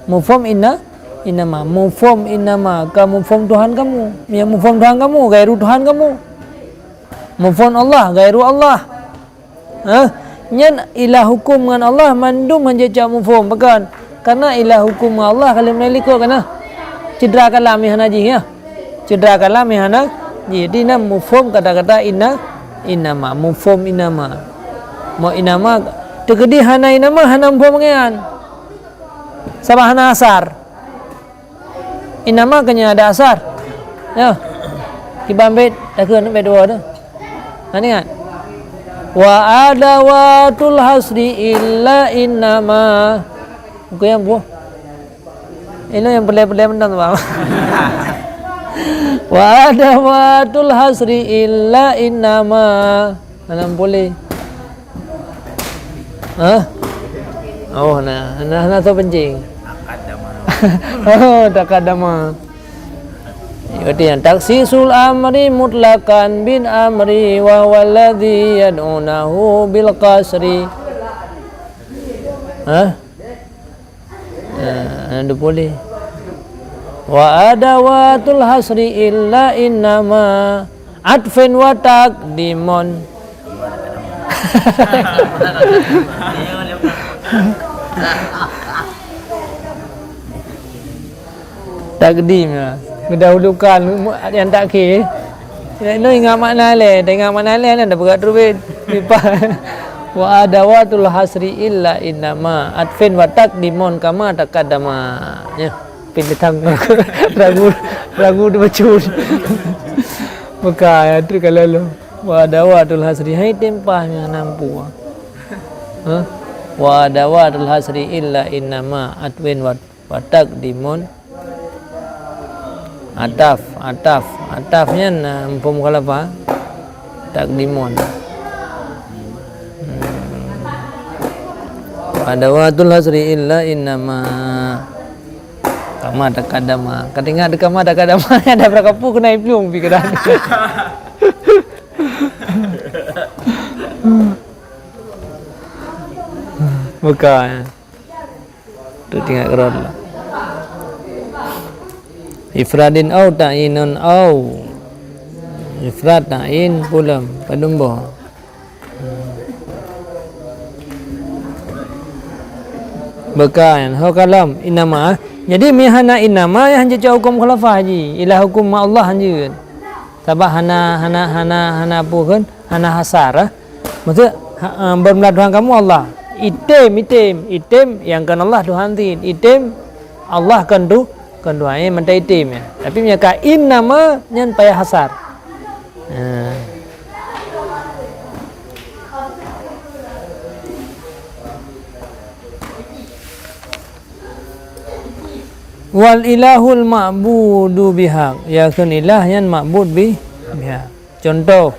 mufhum innama mufhum innama ka mufhum Tuhan kamu, yang mufhum Tuhan kamu gairu Tuhan kamu, mufhum Allah gairu Allah. Nyan ilah hukum dengan Allah mandum menjejak mufhum bahkan karena ilah hukum Allah kalau meneliko kana cedera kalam hana ji ya. Cedera kalam hana jadi nam mufhum kata-kata innama mufhum innama mau innama tegedi hana innama hana mufhum ngan sabah hana asar innama kanya ada asar ya kibambet takun bet dua tu ani kan wa adawatul hasri illa innama buku yang bu ini yang pelai-pelai menang bang. Wa adawatul hasri illa innama anam boleh oh nah tu penting Oh, takadama. Berarti yang taksisul amri mutlakan bin amri wa walladhi yad'unahu bil qasri. Ada boleh. Wa adawatul hasri illa innama atfin wa taqdimun. Takdim lah. Mendahulukan yang takhir. Ini ingat makna lain, ingat makna lain dah berat terbit. Wa adawatul hasri illa innama atfin wa taqdimun kama taqaddama. Ya, pilih tang ragu dibacun. Maka tu kalau lo wa adawatul hasri hai tempah yang nampu. Wa adawatul hasri illa innama atfin wa taqdimun. Atafnya mufhum mukhalafah taqdimun. Adawatul hasri illa innama kama takadama. Ketika ada kama takadama ada berapa kena iplung pikiran. Bukan. Tu tinggal kerod lah. Ifradin au ta'inun au. Ifrad ta'in pulam padumbo. Bekan hukalam inama. Jadi mihana inama yang hanya hukum khulafah haji. Ilah hukum Allah hanya. Tabah hana apa kan? Hana hasar. Maksud bermula Tuhan kamu Allah. Itim yang kan Allah Tuhan tin. Itim Allah kan tu kan Tuhan mentai itim ya. Tapi mereka inama nyan payah hasar. Wal ilahul ma'budu bihaq. Ya kan ilah yang ma'bud bihaq. Contoh,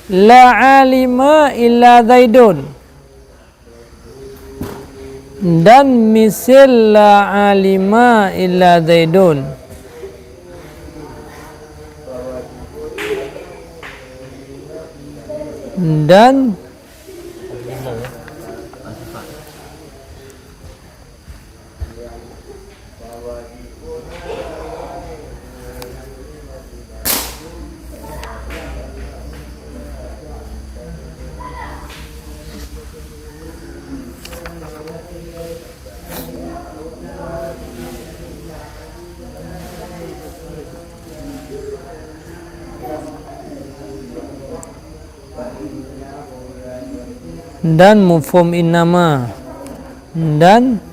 la alima illa zaidun. Dan misal la alima illa zaidun. Dan mufhum innama dan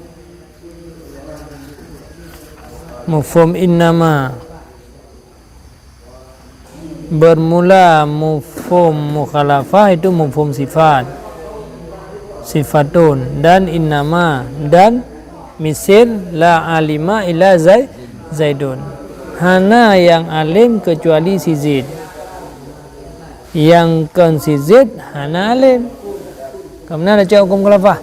mufhum innama bermula mufhum mukhalafah itu mufhum sifat sifatun dan innama dan misal la alima illa zaidun hana yang alim kecuali si Zaid yang kan si Zaid hana alim. Kemudian ada hukum khulafah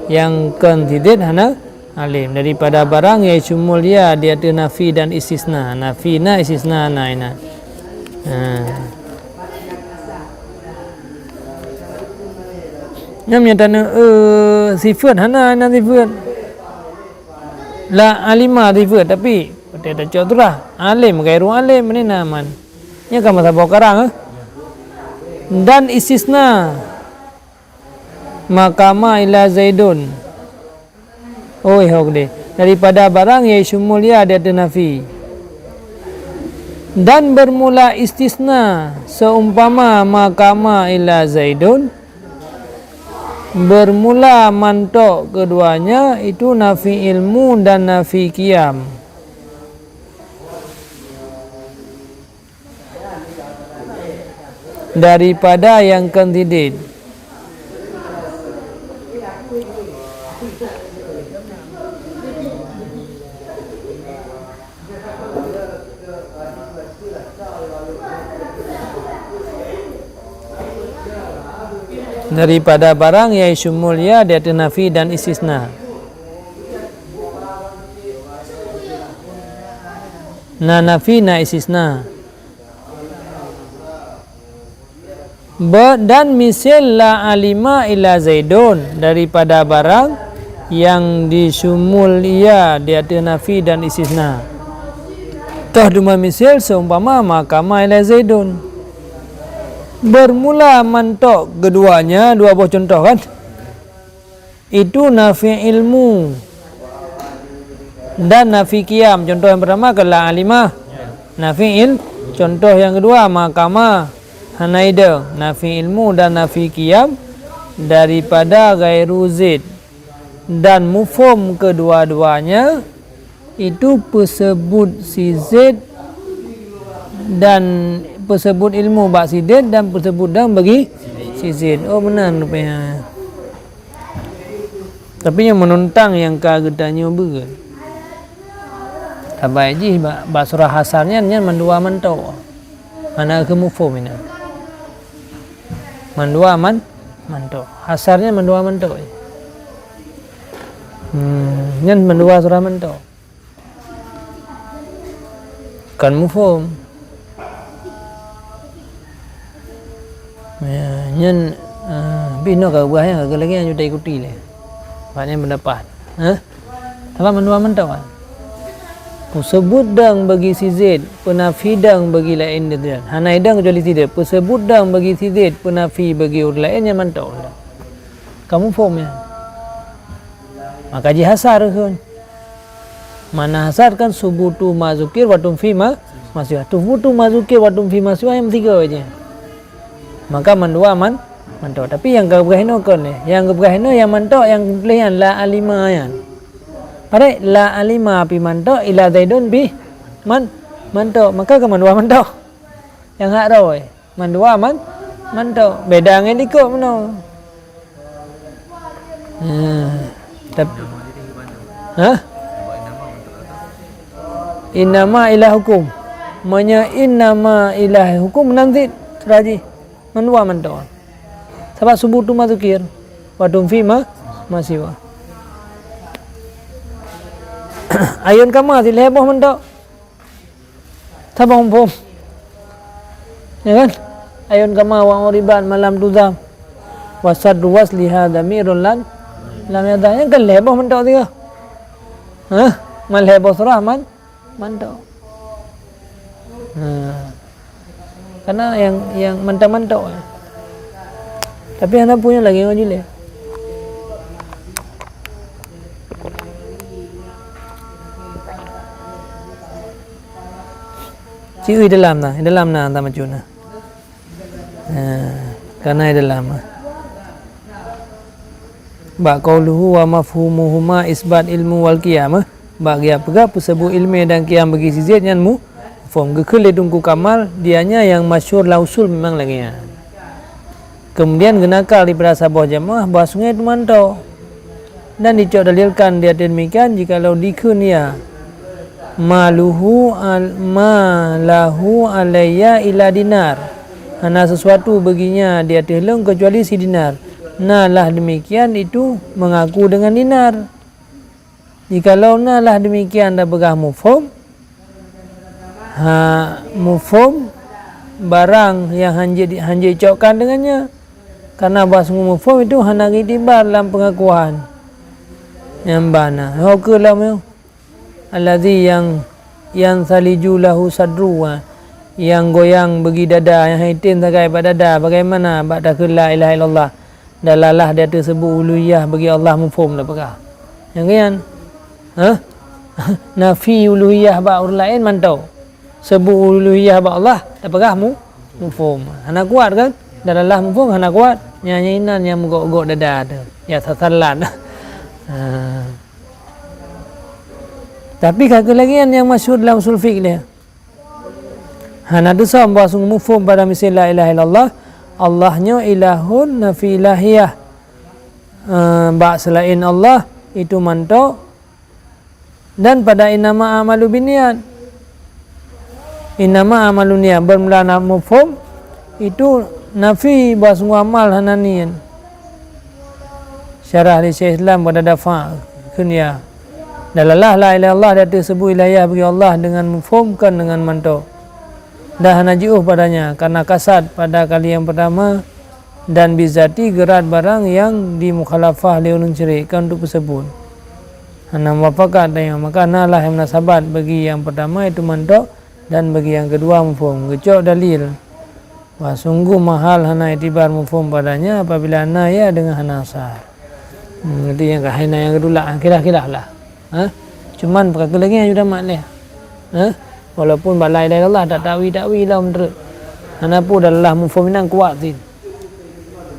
yang kan si Zaid hana alim daripada barang yang syumul dia ada nafi dan istisna. Nafi na istisna na ina. Yang tanya sifat hana sifat la alima sifat tapi ada contoh alim gairu alim ni naman. Nya kan masa bokarang dan istisna makama ila zaidun. Oi hok deh daripada barang yang syumul dia ada nafi dan bermula istisna seumpama makama ila zaidun bermula mantok keduanya itu nafi ilmu dan nafi qiyam. Daripada yang kandidit daripada barang yang syumul ya dia nafi dan istisna. Na nafi na istisna. Dan misal la alima ila zaidun, daripada barang yang disumul ia dia ada nafi dan istisna. Tahduma misal seumpama makama ila zaidun. Bermula mantok keduanya, dua buah contoh kan. Itu nafi ilmu dan nafi qiyam. Contoh yang pertama ke la alima, nafi il. Contoh yang kedua makama, hanaida, nafi ilmu dan nafi qiyam daripada ghairu zaid. Dan mufhum kedua-duanya itu persebut si zaid dan persebut ilmu bak si zaid dan persebut dan bagi si zaid. Oh benar rupanya. Tapi yang menuntang yang kagetanya betul. Tabai ji bak surah hasarnya nya mandua mantau. Mana ke mufhum ini? Mandua mantau. Hasarnya mandua mantau. Nyan mandua surah mantau. Kan mufhum. Ya, nyan bino ka buahnya ka lagi yang sudah ikuti le. Banyak mendapat. Apa mandua mantau kan? Persebut dang bagi si zaid, penafi dang bagi lain dia. Hanai dang kecuali tidak. Persebut dang bagi si zaid, penafi bagi orang lain yang mantau. Kamu faham ya? Maka ji hasar kan. Mana hasar kan subutu mazukir watum fi ma masih. Subutu mazukir watum fi masih yang tiga aja. Maka mandua mantau. Tapi yang keberahino kan yang keberahino yang mantau yang pilihan la alima yan. Pada la alima pi mantau ila zaidun bi mantau. Maka ke mandua mantau. Yang hak roy. Mandua mantau. Beda dengan ikut mana. Tapi innama ilah hukum. Manya innama ilah hukum nanti raji. Mandua mantau. Sebab subutu mazukir wadum fi masih wa. Ayun kama si leboh mentok. Tabang pom. Ya kan? Ayun kama wa uriban malam tuzam. Wasad ruwas liha damirun lan lam yadanya kan leboh mentok dia. Mal leboh surah mentok. Karena yang mentok-mentok. Tapi anak punya lagi ngaji le. Ciui dalam na anta macuna. Karena dalam. Ba qauluhu wa mafhumuhuma isbat ilmu wal qiyamah. Bagi apa persebut ilmu dan qiyam bagi si zaid yang mufhum gekele tungku kamal dianya yang masyhur lausul memang lagi ya. Kemudian genakal di sabah jamaah bahwa sungai itu mantau. Dan dicok dalilkan dia demikian jikalau dikunia malahu alayya ila dinar. Hana sesuatu baginya dia telung kecuali si dinar. Nah lah demikian itu mengaku dengan dinar. Jikalau nah lah demikian dah begah mufhum. Mufhum barang yang hanja cokkan dengannya. Karena bahasa mufhum itu hana itibar dalam pengakuan. Yang bana. Hokelah meu. Allazi yang saliju lahu sadruwa, yang goyang bagi dada, yang haitin sakai pada dada. Bagaimana ba'da la ilaha illallah dalalah dia tersebut uluhiyah bagi Allah mufhum dah pakah. Yang kian nafi uluhiyah ba orang lain mantau. Sebut uluhiyah ba Allah dah pakah mufhum. Hana kuat kan? Dalalah mufhum hana kuat. Nyanyinan yang menggok-gok dada tu. Ya tasallan. Tapi kagak lagi yang masyhur dalam usul fiqh dia. Hana desa bahasa mufhum pada misal la ilaha illallah. Allahnya ilahun nafi ilahiyah. Selain Allah itu mantau. Dan pada innama amalu binniat. Innama amalu niat bermula mufhum itu nafi bahasa amal hananian. Syarah di Syekh Islam pada dafa kunyah. Dalalah la ilaha illallah dia tersebut ilayah bagi Allah dengan mufhumkan dengan manto. Dah najiuh padanya karena kasad pada kali yang pertama dan bizati gerat barang yang dimukhalafah leunun cerikkan untuk tersebut. Hana muafakat yang maka nalah yang munasabat bagi yang pertama itu manto dan bagi yang kedua mufhum. Gecok dalil. Wah sungguh mahal hana itibar mufhum padanya apabila hana ya dengan hana sah. Itu yang kahina yang kedua kira-kira lah. Cuman perkara lagi yang sudah mak leh. Walaupun balai dari Allah tak tawi lah menurut. Hana pun adalah mufhum yang kuat sih.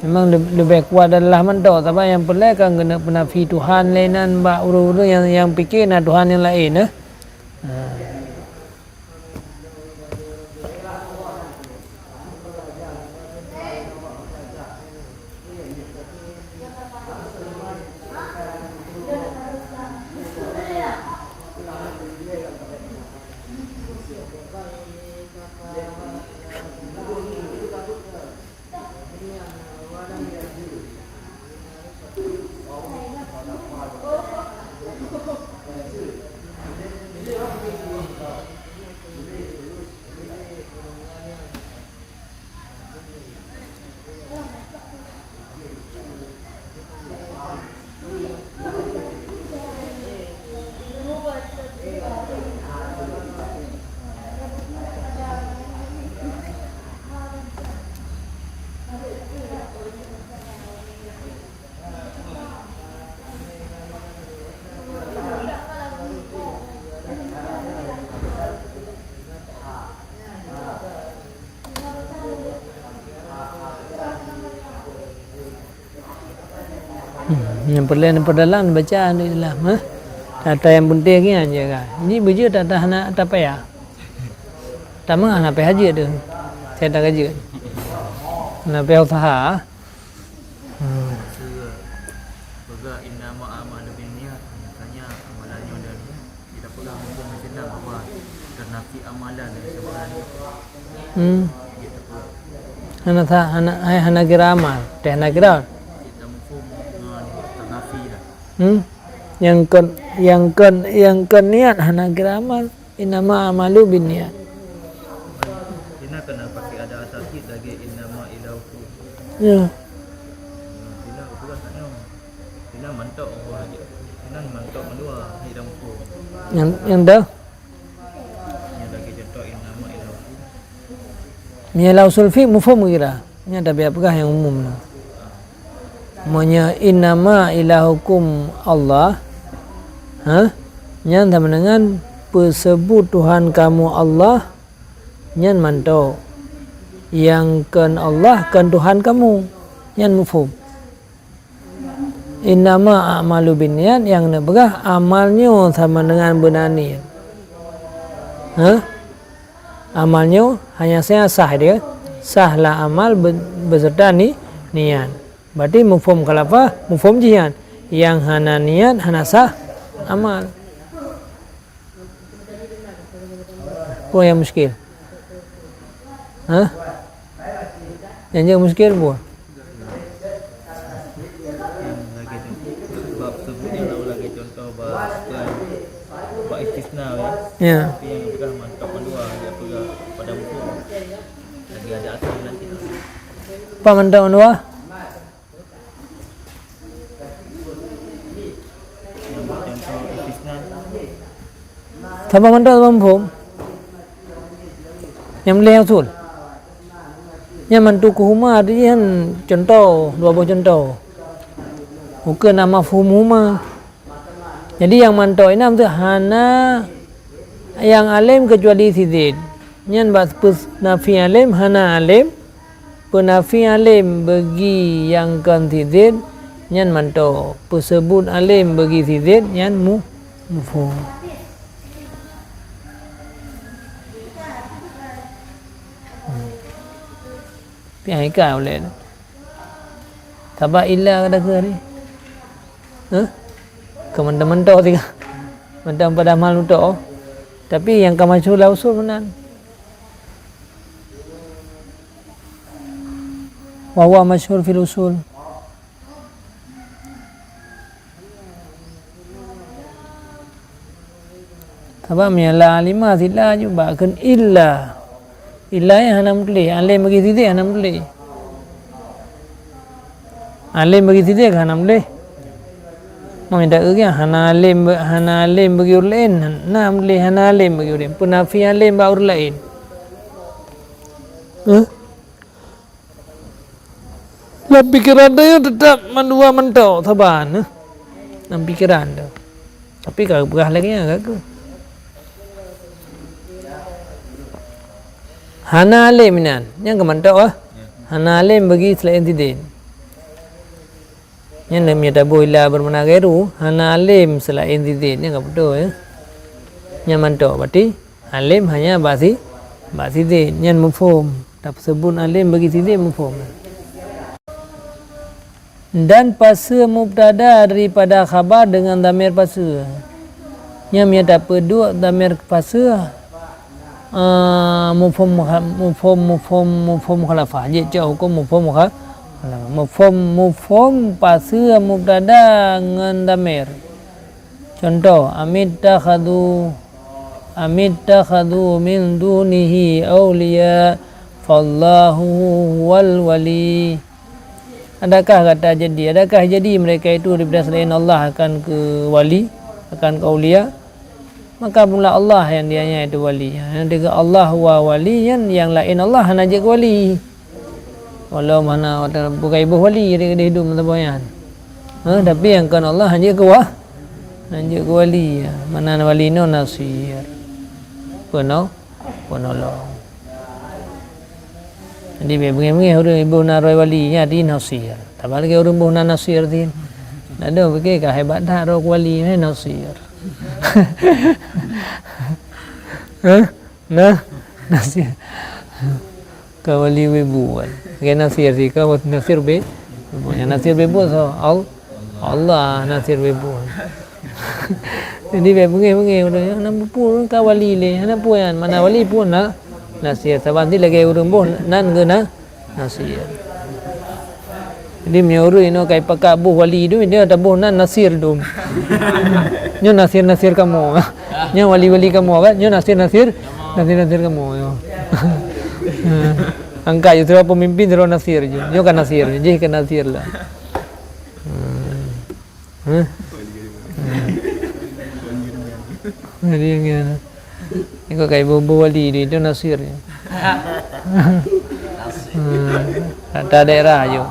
Memang lebih kuat adalah manto tapi yang perlu kan kena penafi Tuhan lainan ba uru-uru yang fikir nah Tuhan yang lain yang perlu yang perdalam baca di dalam data yang penting ni aja kan. Ini baju data hana tak payah. Tak mengah nak payah haji tu. Saya tak kerja. Nak payah usaha. Juga inna ma'amal bin niat maknanya amalannya dan tidak perlu mungkin mengenal bahawa ternafi amalan dari seorang Hana kira amal. Teh hana kira. kita mufhum ternafi lah. Yang kan niat hana kira amal. Innama amalu bin niat. Ini kena pakai ada asasi lagi inna ma'ilahu. Ya. Ini juga taknya. Ini mantok orang aja. Ini mantok kedua hidup mufhum. Yang dah. Yang lagi contoh inna ma'ilahu. Mialau sulfi mufhum kira. Ini ada apakah yang umum. Monya innama ilahukum Allah. Yang sama dengan persebut Tuhan kamu Allah. Yang mantau. Yang kan Allah kan Tuhan kamu. Yang mufhum. Innama a'malu binniat yang nebagah amalnya sama dengan benar niat. Amalnya hanya saya sah dia. Sahlah amal beserta niat. Berarti mufhum kalapa, mufhum jihan. Yang hana niat, hana sah amal. Apa yang muskil? Yang muskil apa? Lagi bab sebutnya lagi contoh bab istisna Ya. Tapi yang pegang mantok kedua dia pegang pada mufhum. Lagi ada asal nanti. Apa mantau dua? Yang contoh istisna Apa mantau apa mufhum? Yang boleh usul. Yang mantu kuhuma dia contoh, dua buah contoh. Bukan nama mafhumuma. Jadi yang mantau ini tu hana yang alim kecuali sidid. Yang bas nafi alim hana alim. Penafi alim bagi yang kan sidid. Yang mantau. Persebut alim bagi sidid. Yang mufhum. Piang ikan boleh. Tabak ilah kada ke ni? Kementau tiga. Mentang pada amal untuk. Tapi yang kamasul la usul benar. Wa huwa masyhur fil usul. sebab la lima sila juga kan illa yang hanam tulis alim bagi titik hanam tulis alim bagi titik hanam tulis mau minta ke hana alim bagi orang lain nam tulis hana alim bagi orang penafi alim bagi orang lain lah pikiran dia tetap mendua mentau taban dalam pikiran tu tapi kalau berah lagi agak hana alim nan yang ke mentau hana alim bagi selain tidin yang namanya tabu ila bermana gairu hana alim selain tidin yang ke betul yang mentau berarti alim hanya basi tidin yang mufhum tak sebut alim bagi tidin mufhum dan pasa mubtada daripada khabar dengan damir pasa yang dia tak peduk damir pasa mufhum khalafah je jauh hukum mufhum khalafah mufhum pasa mubtada dengan damir contoh amittakhadu min dunihi awliya fallahu wal wali. Adakah jadi mereka itu daripada selain Allah akan ke wali, akan ke aulia? Maka pula Allah yang dianya itu wali. Nanti ke Allah wa wali yang lain Allah hanya je ke wali. Walau mana bukan ibu wali dia hidup matabayan. Tapi yang kan Allah hanya ke wali. Mana wali no nasir. Penolong. Jadi bengi-bengi orang ibu narai wali nya di nasir. Tapi lagi orang ibu nasir tin. Ada fikir ke hebat dah roh wali ni nasir. Nasir. Kau wali ibu kan. Ke nasir sih kau nasir be. Yang nasir be so Allah nasir be. Jadi bengi-bengi orang nak pun kau wali le. Nak puan mana wali pun nak nasir sebab nanti lagi urang boh nan guna nasir jadi menyuruh ino kai pakak boh wali tu dia tak boh nan nasir tu nyo nasir kamu nyo wali kamu kan nyo nasir kamu yo angka itu pemimpin terus nasir je nyo kan nasir je kan nasir lah jadi yang Iko kai bobo wali itu nasirnya. Ada daerah ayo.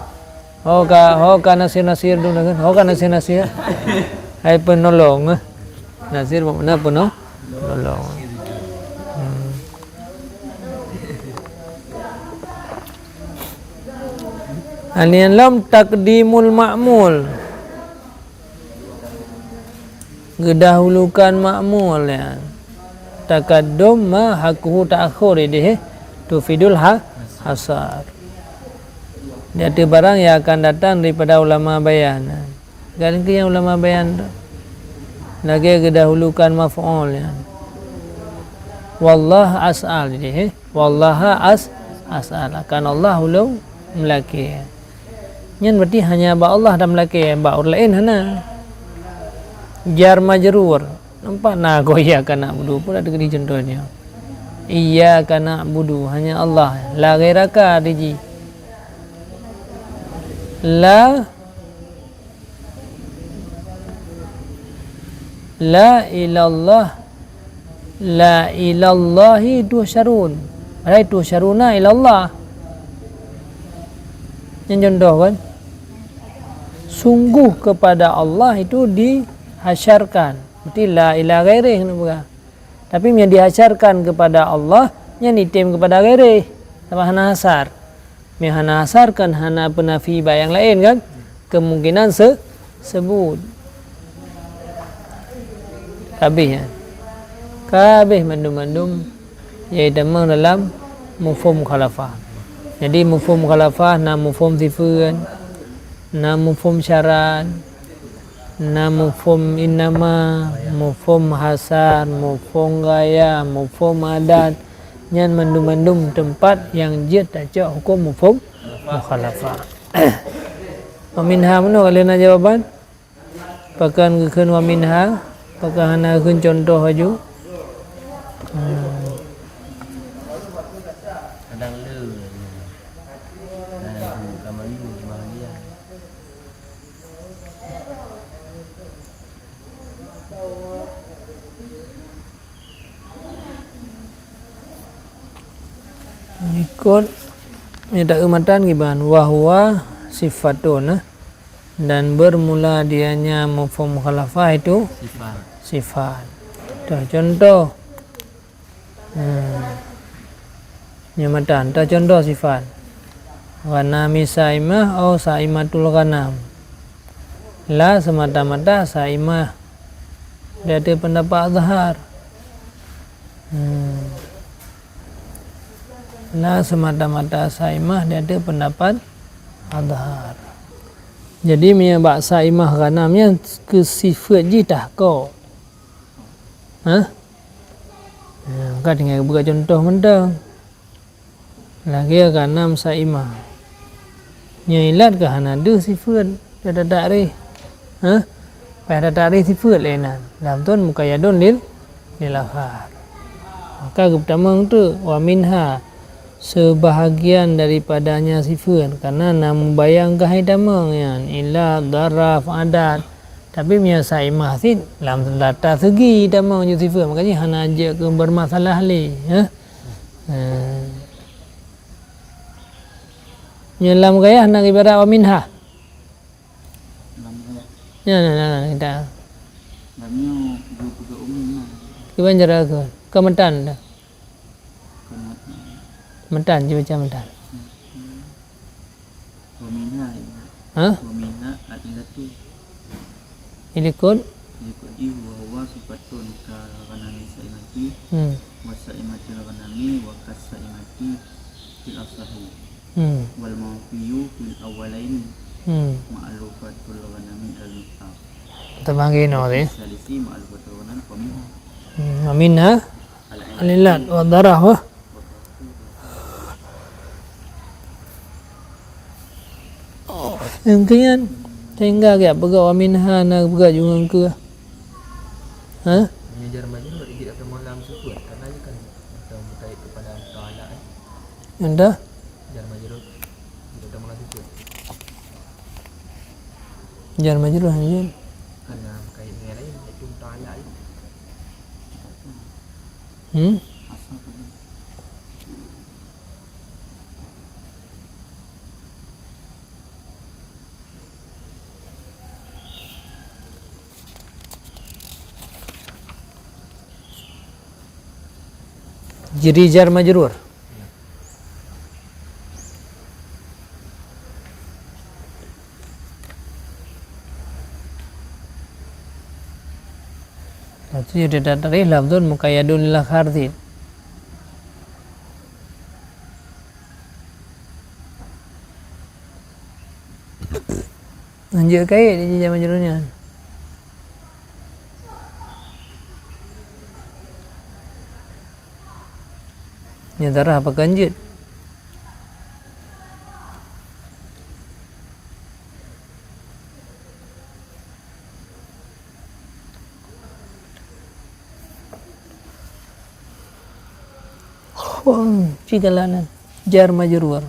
Hoka nasir dulu kan. Hoka nasir. Hai penolong. Nasir mana penolong. Alian lam takdimul ma'mul. Gedahulukan ma'mul ya. Takaddum ma hakuhu ta'akhur ini tufidul hasar. Dia ada barang yang akan datang daripada ulama bayan. Kan ke yang ulama bayan tu. Lagi kedahulukan maf'ul ya. Wallah as'al ini wallaha as'al akan Allah ulung melaki. Nyen berarti hanya ba Allah dan melaki, ba orang lain hana. Jar majrur. Nampak nak iya kana budu pun ada kini contohnya. Iya kana budu hanya Allah. La ghairaka diji. La ilallah. La ilallahi tuhsyarun. Ada tuhsyaruna ilallah. Yang contoh kan. Sungguh kepada Allah itu dihasyarkan. Berarti la ila ghairih bukan. Tapi yang dihasyarkan kepada Allah yang ditim kepada ghairih sama hana hasar. Yang hana hasarkan hana penafi yang lain kan kemungkinan sebut kabeh mandum iaitu dalam mufhum khalafah. Jadi mufhum khalafah na mufhum sifan na mufhum syarat na mufhum innama mufhum hasan mufhum gaya mufhum adat nyan mandum tempat yang dia tak cak hukum mufhum mukhalafah. Waminha mana kalian jawaban pakan keun waminha pakan hana keun contoh aju Kadang le. Dan kamar itu bahagia. Ikut minta umatan gimana? Wahwa sifatun dan bermula dianya mafhum mukhalafah itu sifat. Contoh nyamatan contoh sifat ghanami saimah atau saimatul ghanam. La semata-mata saimah dia ada pendapat zahar. La semata-mata saimah dia ada pendapat azhar. Jadi menyebab saimah ghanamnya ke sifat jitah kau. Kan tinggal buka contoh mentang. Lagi ghanam saimah. Nyailat ke hanadu sifat dia tarik. Pada tarik sifat lainan. Dalam tu muqayyadun lil akhar. Maka pertama tu wa minha sebahagian daripadanya sifat karena nam bayang kahidamang yan illa daraf adat tapi miya saimah sin lam lata segi damang ju sifat makanya hana aja ke bermasalah li nyelam gaya hana ibarat wa minha nah kita namanya juga umum kiban jara ke kementan dah mentan je macam mentan. Wamina. Wamina al-ilatu. Ilikun. Ilikudi wa sifatun ka ghanami saimati. Wa saimati ghanami wa kasaimati fil asahi. Wal mawfiyu fil awwalaini. Ma'lufatul ghanami al-muqtab. Tabangin ode. Salisi ma'lufatul ghanami wamina. Wamina al-ilat wa darah wa Engkian sehingga gak pegawai minha nak pegawai juga ke mengejar majnun tidak termalam sukun karena dia kan macam berkait kepada Ta'ala anda jar majnun tidak termalam sukun jar majnun hanya karena berkait dengan lain iaitu Ta'ala jadi jar majrur itu dia dari lafzun muqayyadun lil khardi lanjut kait di jar majrurnya darah apa ganjit cikalanan jar majrur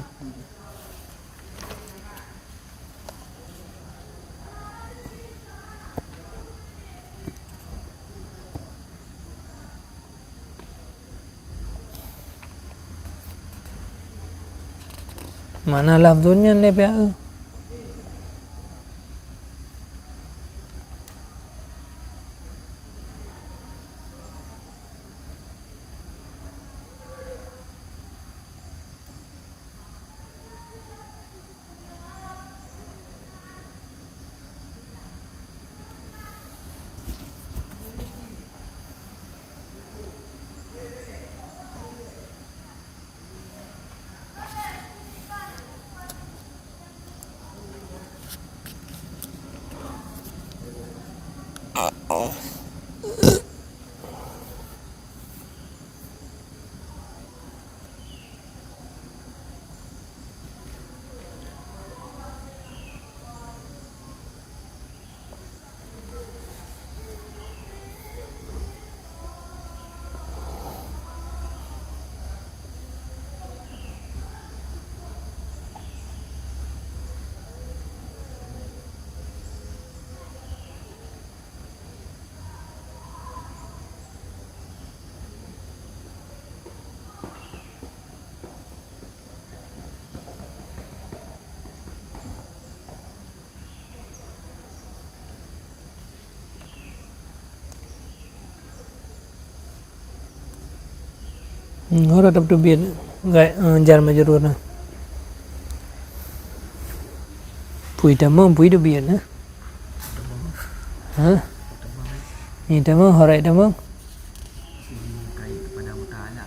mana lafzunnya lebih Hora tap tu biar jar majrur na. Pui tamam pui tu biar na. Ha? Ni tamam hora tamam. Kait kepada Allah Ta'ala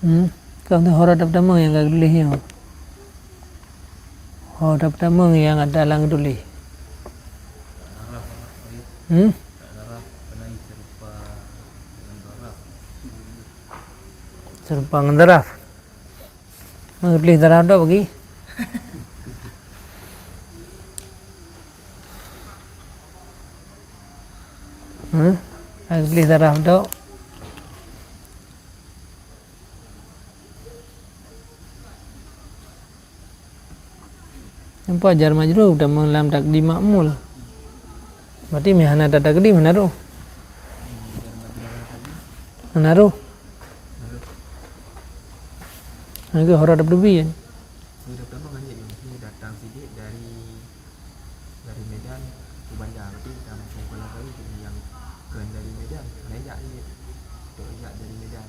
je. Kau tu hora tap tamam yang kau tulis ni. Hora tap tamam yang ada lang tulis. Darah penai Serupa dengan daraf. Tulis daraf dah bagi. Tulis daraf dah. Nampak jar majrur dah dalam takdim makmul. Berarti mihana tak takdim menaruh. Menaruh. Itu hora dah berlebih kan. Ni dah pertama kan ni datang sidik dari Medan ke bandar. Berarti kita mampu Kuala Lumpur kita yang ke dari Medan. Najak ni. Najak dari Medan.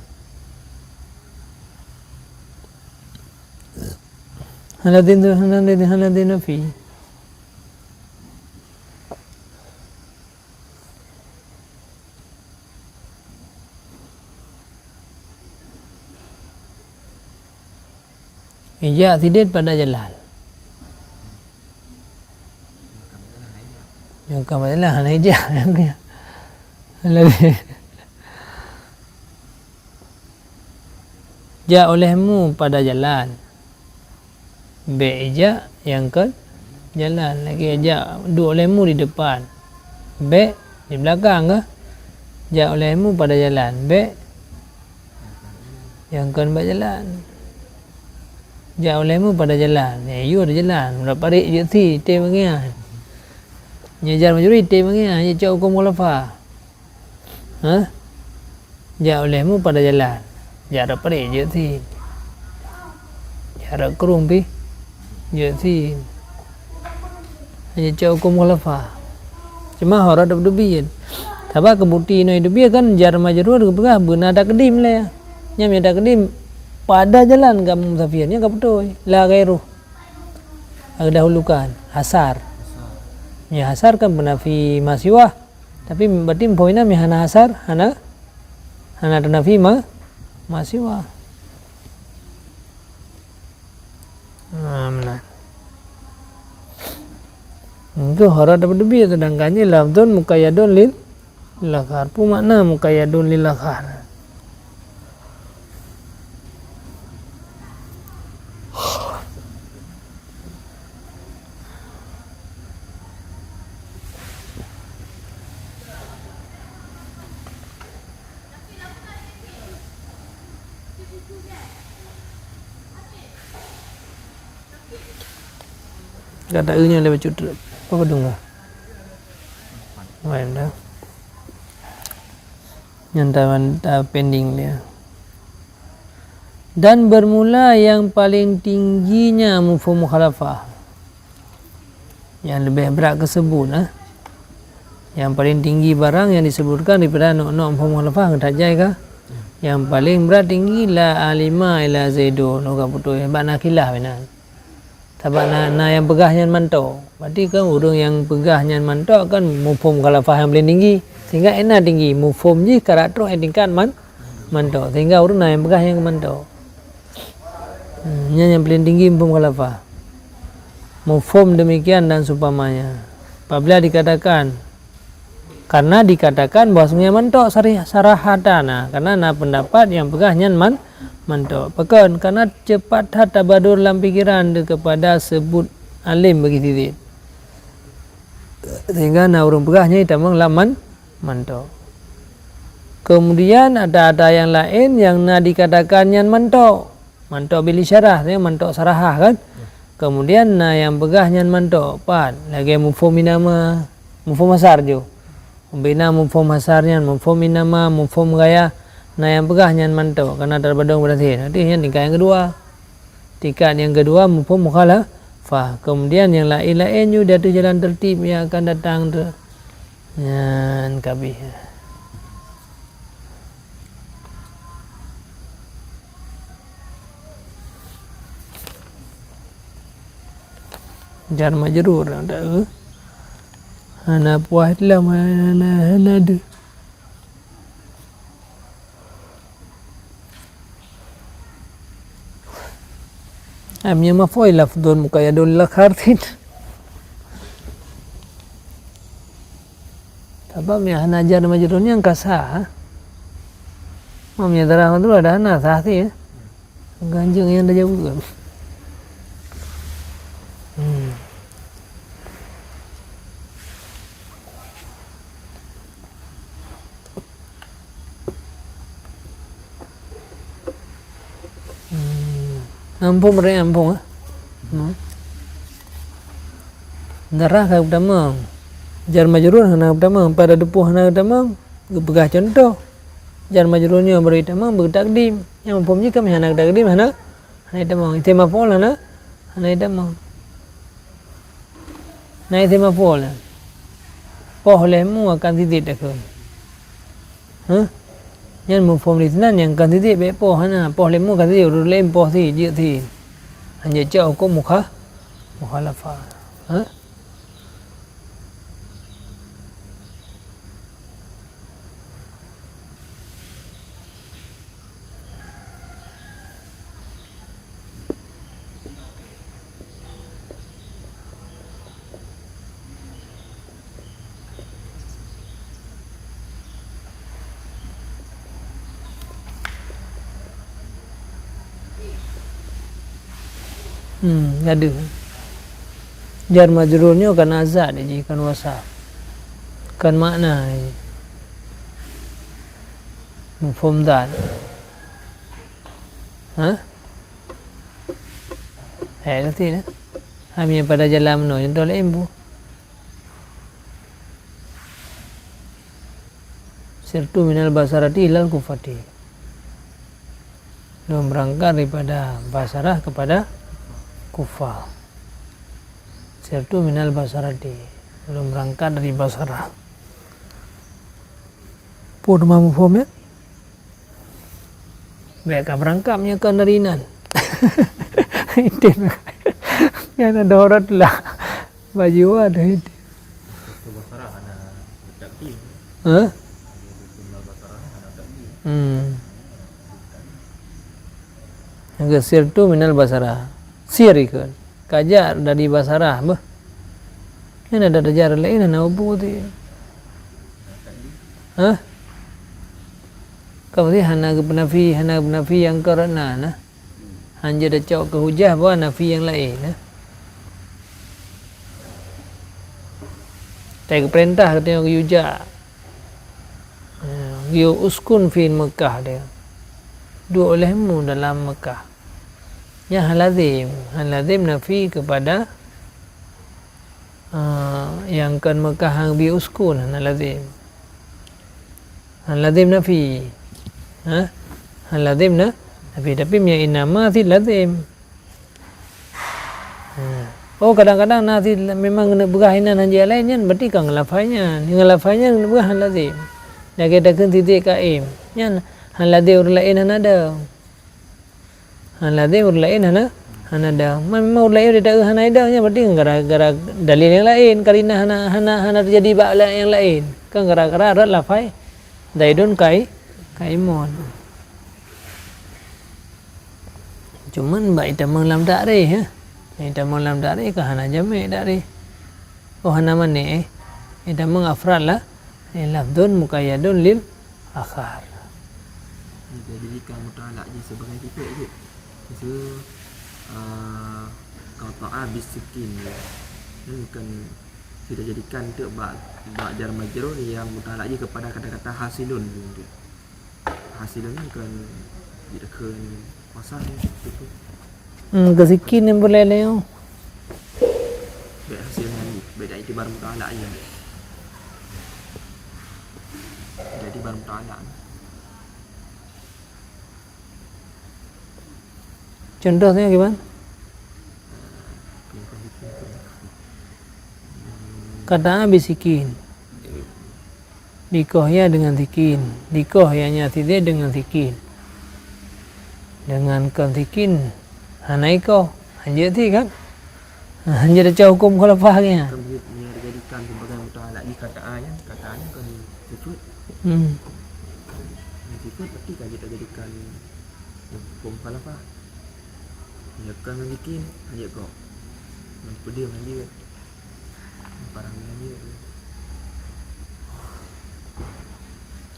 Haladin fi. Ija tidak pada jalan. Yang kamu adalah hanya ija. Ja olehmu pada jalan. B ija yang ke jalan. Lagi ja dua olehmu di depan. B di belakang ke? Ja olehmu pada jalan. B yang kan berjalan. Ja olehmu pada jalan. You ada jalan. Berapa rik je si te mengian. Nyajar majuri te mengian. Ya cak hukum khulafah. Ha? Ja olehmu pada jalan. Ja berapa rik je si. Ja rak kerung pi. Je si. Ya cak hukum khulafah. Cuma hora dah berdebi. Tapi kebuti no hidup dia kan jar majrur ke benar tak kedim lah ya. Nyam tak kedim pada jalan kamu musafirnya enggak betul la gairu dahulukan hasar ya hasar kan menafi masiwah tapi berarti poinnya mihana hasar hana nafi masiwah benar itu hara dapat lebih sedangkannya lafzun muqayyadun lil lakhar pu makna muqayyadun lil lakhar. Kata nya lebih cukup apa dengar main dah nyantawan pending dia dan bermula yang paling tingginya mafhum mukhalafah yang lebih berat kesebut yang paling tinggi barang yang disebutkan daripada nok mafhum mukhalafah tak jaya yang paling berat tinggi la alima ila zaidun orang betul hebat nakilah benar. Tabak na yang pegah nyan mantau. Berarti kan orang yang pegah nyan mantau kan mufhum khalafah yang paling tinggi. Sehingga enak tinggi. Mufhum je karakter yang tingkat mantau. Sehingga orang yang pegah yang mantau. Yang paling tinggi mufhum khalafah. Mufhum demikian dan supamanya. Apabila dikatakan karena dikatakan bahwasanya mantau sarahatana. Karena na pendapat yang pegah nyan mantap. Pekan karena cepat tabadur dalam pikiran kepada sebut alim bagi titik. Sehingga na urung pegahnya tamang laman mantap. Kemudian ada yang lain yang na dikatakan yang mantap. Mantap bil isyarah, dia mantap sarahah kan. Kemudian na yang pegahnya mantap. Pat lagi mufhum nama mufhum asar jo. Bina mufhum asarnya, mufhum nama, mufhum gaya. Nah yang pegah nyan mantau karena terbadung berarti. Nanti yang tingkat yang kedua. Tingkat yang kedua mufhum mukhalafah. Kemudian yang lain-lain juga tu jalan tertib yang akan datang tu. Yan kabih. jar majrur ada hana puas lah hana ada amnya maf'ul lafdhun muqayyadun la khartin tabam ya hana jar majrurnya yang kasah mamnya darah itu ada hana sahti ya ganjeng yang dah jauh kan ampun mereka ampun darah kau damang jar majrur hana damang pada depuh hana damang begah contoh jar majrurnya beri damang bertakdim yang ampun jika hana takdim hana damang itu maf'ul hana damang nah itu maf'ul pohlemu akan tidak dakun nhân một phong lý nan yang kan titik be po hana po lemu kan titik ru lem po thi ji thi hanya jauh ko mukhalafa ada jar majrurnya kan azad je kan wasaf kan makna mafhum dan nanti na kami pada jalan no contoh lembu sirtu minal basarati ilal kufati berangkat daripada Basarah kepada Kufah. Sirtu minal Basarati, belum berangkat dari Basarah. Purma mufhum ya? Baik berangkatnya ke narinan. Itu yang ada orang lah baju ada itu. Basarah ada takdim. Yang sirtu minal Basarah. Sir ikut kajar dari Basarah bah ini ada jar lain na ubu tu kau ni hana nafi yang kerana na hanya ada cak ke hujah bahawa nafi yang lain tapi perintah katanya yuja yu uskun fi Mekah dia dua olehmu dalam Mekah ya halazim nafi kepada yang kan Mekah hang bi uskun halazim nafi halazim nafi tapi yang inama si lazim kadang-kadang nanti memang kena berahinan hanja lainnya berarti kan ngelafainya berah halazim dah kita kan titik kaim yan halazim lain ada halazim lain hana dah memang lain tidak hana dah nya berarti gara-gara dalil yang lain karena hana terjadi ba'la yang lain kan gara-gara arat lafai zaidun kaimun cuman baik tamang lam ta'rif ya tamang lam ta'rif ke hana jami' ta'rif hana mane tamang afrad lah lafdun muqayyadun lil akhar jadi jika mutalak je sebagai titik je itu kau ta'a bisikin kan kita jadikan tu bak jar majrur yang mutalak je kepada kata-kata hasilun hasilun kan didekun pasal itu kesikin yang boleh leo hasilnya beda itibar mutalak je jadi bar mutalak contohnya gimana? Kata bisikin dikohya dengan tikin dikohyanya tidak dengan tikin dengan kan tikin hanaiko hanya ti kan hanya ada cakap hukum khalafah kan. Kan dia dijadikan sebagai muta'alaq di kata A nya, kata A nya kan sifat. Sifat berarti kan kita jadikan hukum khalafah. Ya kan bikin hanya kau. Pedih dengan dia. Parang dengan dia.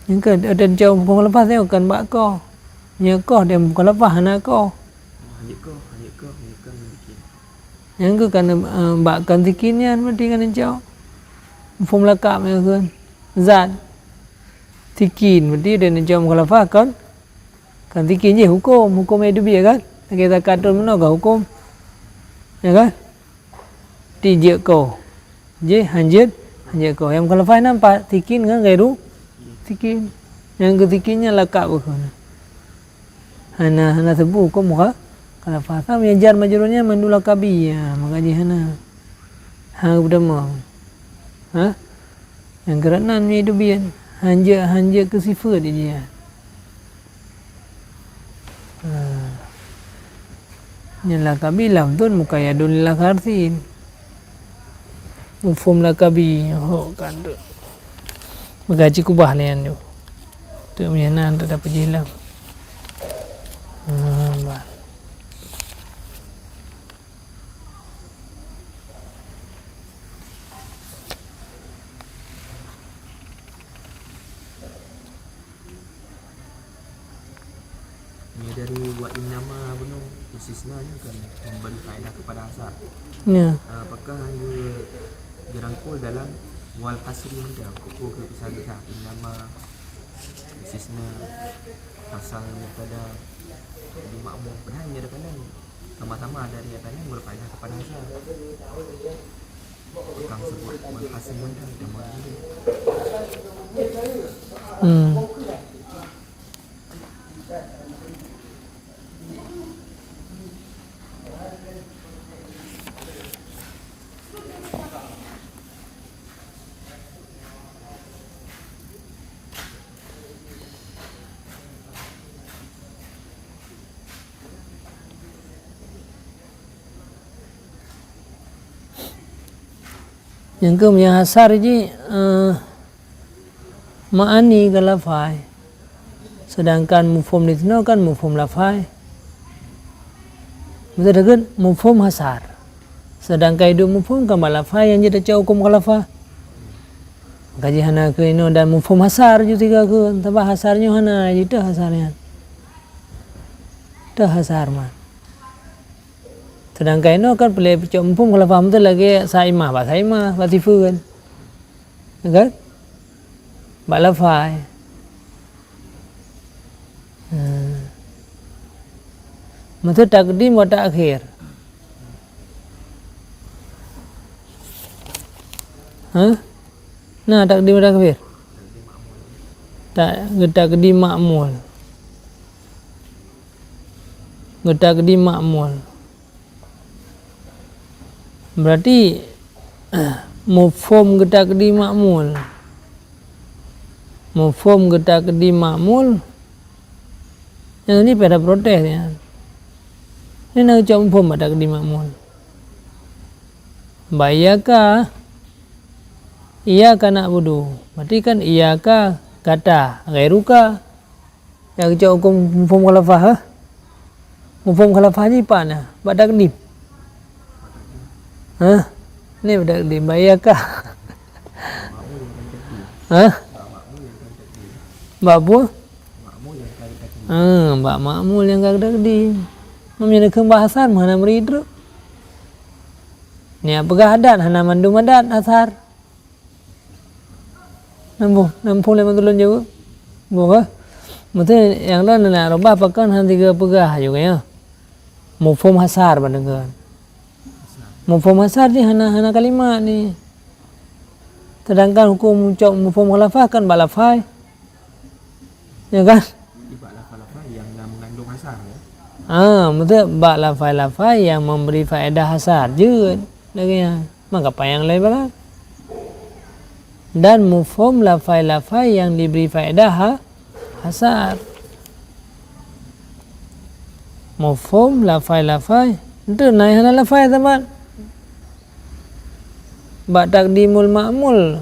Những cái ở trên châu không có phát theo cần bạ co nhớ co để có lớp vả na co Hanya kau bikin. những cái cần bạ cần thì kín nha mà đi trên châu phong là cạm này hơn dạn thì kín mà đi đến châu có lớp vả cần thì kín gì hukum itu biar kan kita katur mana gak hukum ya kan di je ko je hanjit ko yang kalau fai nampak tikin kan gairu tikin yang ketikinnya lakak bukan hana sebu ko muka kalau faham yang jar majrurnya mandula kabi ya makaji hana berdama yang keranannya itu biar hanja ke sifat dia yang lakabi lam tuan mukayadun lakartin mufum lakabi ho kan tu magaji kubah lian tu tu menyanan tak dapat jilam bah Ini dari buat nama penuh istisnanya kan memberi faedah kepada asal. ya Apakah hanya dirangkul dalam wal kasri yang kuku kepisah-pisah nama istisna asal pada di makmum pernah hanya kadang sama-sama dari atasnya berfaedah kepada asal. Tukang sebut wal kasri yang nama ini. yang kemudian hasar ji ma'ani ke lafai sedangkan mufhum di sini kan mufhum lafai betul kan mufhum hasar sedangkan itu mufhum kan lafai yang jadi hukum kalafah kaji hana ke ini dan mufhum hasar juga tiga ke tapi hasarnya hana itu hasarnya itu hasar man sedangkan itu kan boleh mufhum kalafah betul lagi saimah batifu kan kan lafai Maksud takdim wa ta'khir. Nah, takdim wa ta'khir. Takdim ma'mul. Takdim ma'mul. Berarti mufhum takdim ma'mul. Mufhum takdim ma'mul. Yang ini pada protes ya. Ini nak ucap mufhum takdim ma'mul. Bayaka iyaka na'budu. Berarti kan iyaka kata ghairuka. Yang ucap hukum mufhum khalafah. Mufhum khalafah ni apa nah? Ba takdim. Ni ba takdim bayaka. Ba apa? Mbak makmul yang kagak takdim. Memiliki bahasan mana meridru. Ni apakah adat hana mandum adat asar. Nampung le mantulun jauh. Buka. Mesti yang lain nak robah pakan hang tiga pegah juga ya. Mufhum hasar bandegan. Mufhum hasar ni hana kalimat ni. Sedangkan hukum ucap mufhum khalafah kan balafai. Ya kan? Maksud bak lafai-lafai yang memberi faedah hasar je lagi maka apa yang lain bagai dan mufhum lafai-lafai yang diberi faedah hasar. Mufhum lafai-lafai itu naik hana lafai teman ba takdimul ma'mul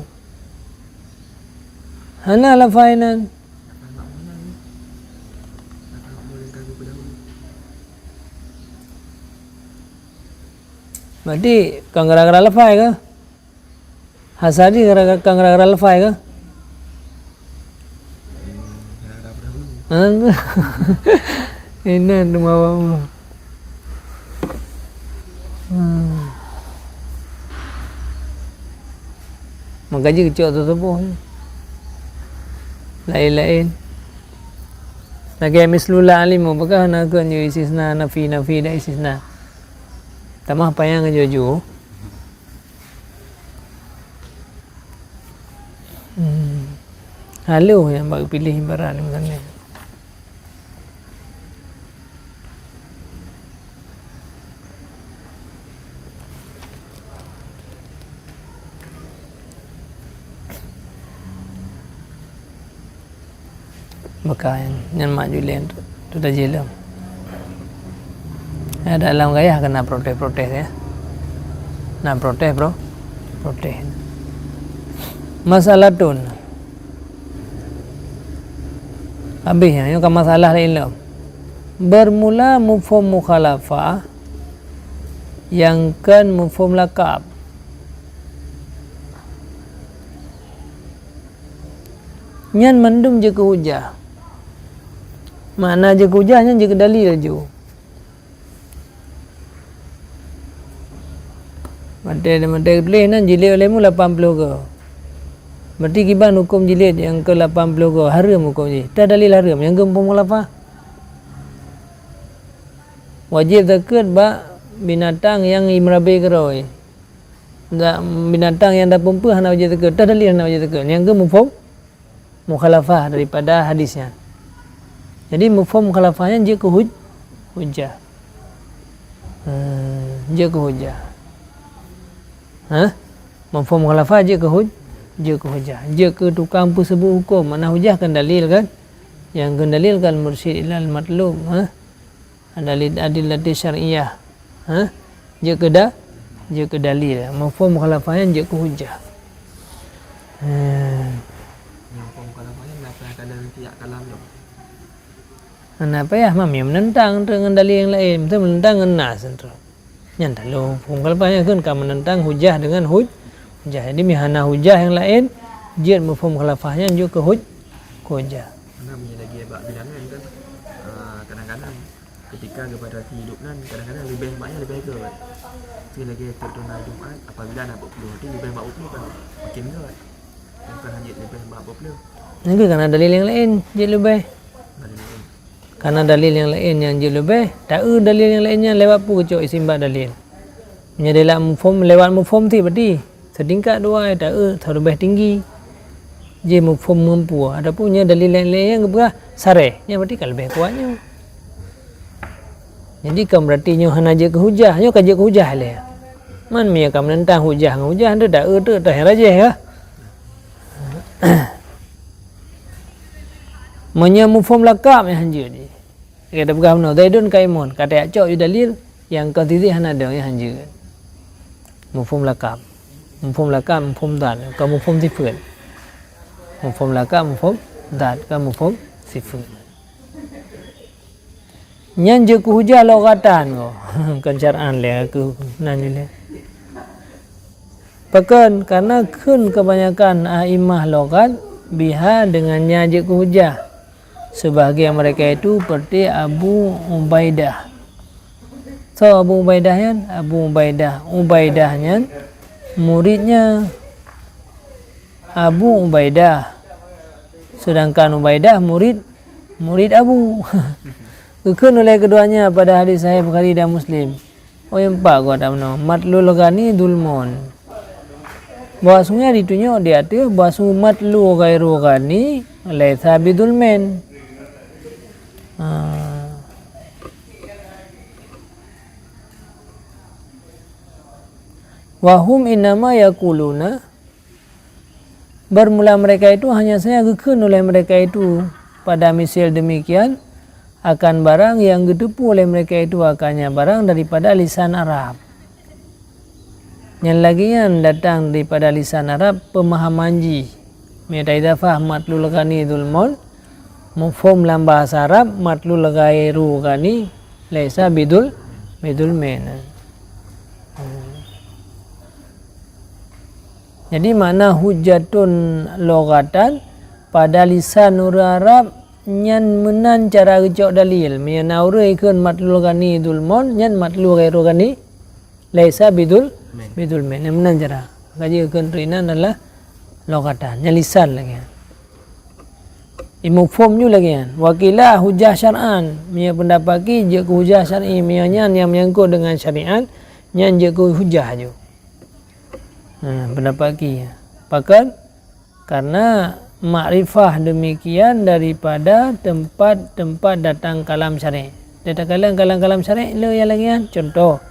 hana lafainan Lafaz makmulah ni. Lafaz makmul yang kagum pendahulu. berarti kang gara-gara lafai ke hasadi gara-gara lafai ke Gara-gara pendahulu. ini rumah mengkaji kecil tersebut lain-lain lagi mislula alimu apakah nak kan istisna nafi dah istisna tamah apa yang ngejojo halu yang bagi pilih ibarat misalnya Mekah yang mak Julian tu dah jelam. Dalam gaya kena protes ya. Nak protes bro, protes. Masalah tun. Habisnya, ini kan masalah lain lah. Bermula mufhum mukhalafah yang kan mufhum lakab. Nyan mendum je ke hujah. Makna je hujahnya je dalil je. Mata boleh nan jilid olehmu 80 ke. Berarti kiban hukum jilid yang ke 80 ke haram hukum je. Tak dalil haram yang gempung mukhalafah. Wajib zakat ba binatang yang imrabi keroi. Binatang yang dah pumpa hana wajib zakat. Tak dalil hana wajib zakat. Yang ke mufhum mukhalafah daripada hadisnya. Jadi mufhum mukhalafahnya dia ke hujah. Dia ke hujah. Mufhum mukhalafah dia ke hujah. Dia ke tukang pesebut hukum. Mana hujah kan dalil kan? Yang kan dalil kan mursyid ilal matlub. Dalil adillati syar'iyah. Dia ke dalil. Mufhum mukhalafahnya dia ke hujah. Kenapa ya mami menentang dengan dalil yang lain, betul menentang dengan nas itu. Yang lalu mukhalafahnya kan kamu menentang hujah dengan hujah. Jadi mihana hujah yang lain, dia mufhum mukhalafahnya juga ke hujah. Namanya lagi bab bilangan kan. Kadang-kadang ketika kepada hidup nan kadang-kadang lebih banyak lebih ke. Sekali lagi tertunai Jumaat apabila nak 40 tu lebih 40 kan makin ke. Bukan hanya lebih 40. Nanti karena dalil yang lain dia lebih. Karena dalil yang lain yang dia lebih, tak dalil yang lainnya lewat pun kecok isimbat dalil. Menjadi lewat mufhum tu berarti setingkat dua tak lebih tinggi. Dia mufhum mampu. Ada punya dalil yang lain yang berah sareh. Yang berarti kan lebih kuatnya. Jadi kan berarti nyo hana je ke hujah, nyo kan je ke hujah le. Man mi akan menentang hujah, hujah anda tak tak rajih ya. Menyamufhum lakab yang hanja ni. Kita pegang benar. Zaidun kaimun. Kata acok dalil yang kau titik hana ada yang hanja. Mufhum lakab. Mufhum lakab, mufhum dan. Kau mufhum sifat. Mufhum lakab, mufhum dan. Kau mufhum sifat. Nyan je ku hujah logatan ko. Kan syar'an le aku nanya le. Pakan karena kun kebanyakan a'immah logat biha dengannya je ku hujah. Sebahagian mereka itu seperti Abu Ubaidah. So Abu Ubaidah kan? Abu Ubaidah. Ubaidahnya muridnya Abu Ubaidah. Sedangkan Ubaidah murid Abu. Kekun oleh keduanya pada hadis Sahih Bukhari dan Muslim. Oh yang empat gua tak benar. Matlul ghani dulmun. Bahasanya ditunjuk di atas bahasa matlu ghairu ghani laitha bidulmen. Wahum innama yakuluna. Bermula mereka itu hanya saja kekun oleh mereka itu pada misal demikian akan barang yang ditipu oleh mereka itu akannya barang daripada lisan Arab. Yang lagian datang daripada lisan Arab pemahaman ji. Meta idafah matlul ghani dhulmon mufhum dalam bahasa Arab matlul ghairu ghani laisa bidul men. Jadi makna hujatun logatan pada lisan Arab nyan menan cara gejok dalil mena urei keun matlul ghani dhulmon nyan matlul ghairu ghani laisa bidul men menan cara kaji keun rinan adalah logatan nyan lisan lagi mufhum ju lagi kan wakilah hujah syar'an mia pendapat ki je ku hujah syar'i mia nyan yang menyangkut dengan syariat nyan je ku hujah ju pendapat ki pakan karena makrifah demikian daripada tempat-tempat datang kalam syar'i. Datang kalam syar'i le yang lagi kan. Contoh,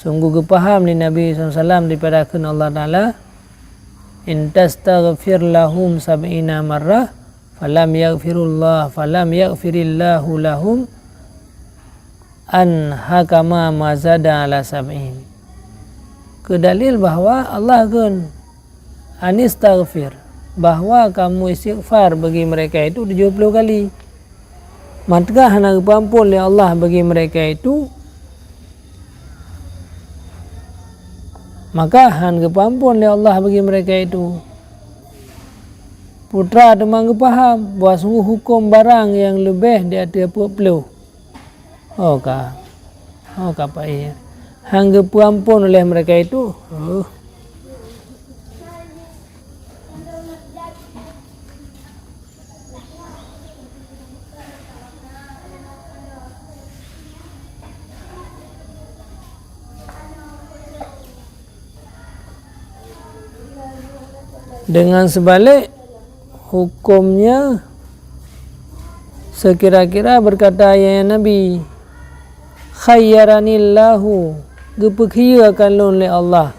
sungguh kepaham ni Nabi SAW daripada akun Allah Ta'ala in tastaghfir lahum sab'ina marrah falam yaghfirillahu lahum an hakama mazada ala sab'in. Kedalil bahawa Allah akun anistaghfir bahawa kamu istighfar bagi mereka itu 70 kali. Maka hana ampun oleh Allah bagi mereka itu, maka hana ampun oleh Allah bagi mereka itu. Putra demang paham bahawa sungguh hukum barang yang lebih di atas 40. Oh Pak iya. Hangga ampun oleh mereka itu. Dengan sebalik hukumnya sekira-kira berkata ya Nabi khayyaranillahu gepekhiya akan oleh Allah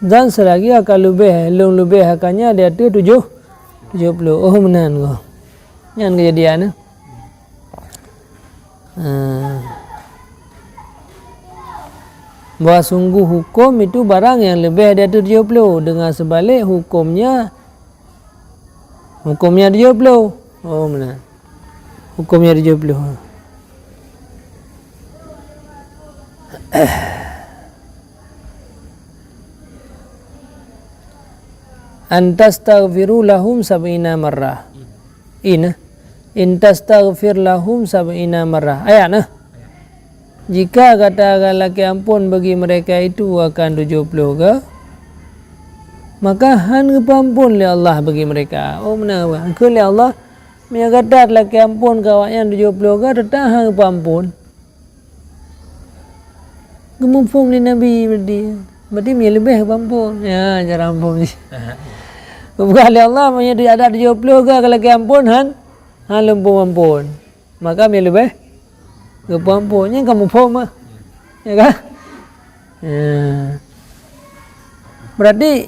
dan selagi akan lebih akannya dia tu 70 menan ko nyan kejadian bahawa sungguh hukum itu barang yang lebih dari 70 dengan sebalik hukumnya 70 benar hukumnya 70 antastaghfiru lahum sab'ina marrah in tastaghfir lahum sab'ina marrah ayat jika katakan laki ampun bagi mereka itu akan 70 ke maka han ampun oleh Allah bagi mereka benar ke oleh Allah dia kata laki ampun kawaknya 70 ke tetap han ampun gemufung ni Nabi berarti dia lebih ampun ya cara ampun ni bukan oleh Allah dia ada 70 ke laki ampun han ampun maka dia lebih kepampuannya kamu paham ya kan berarti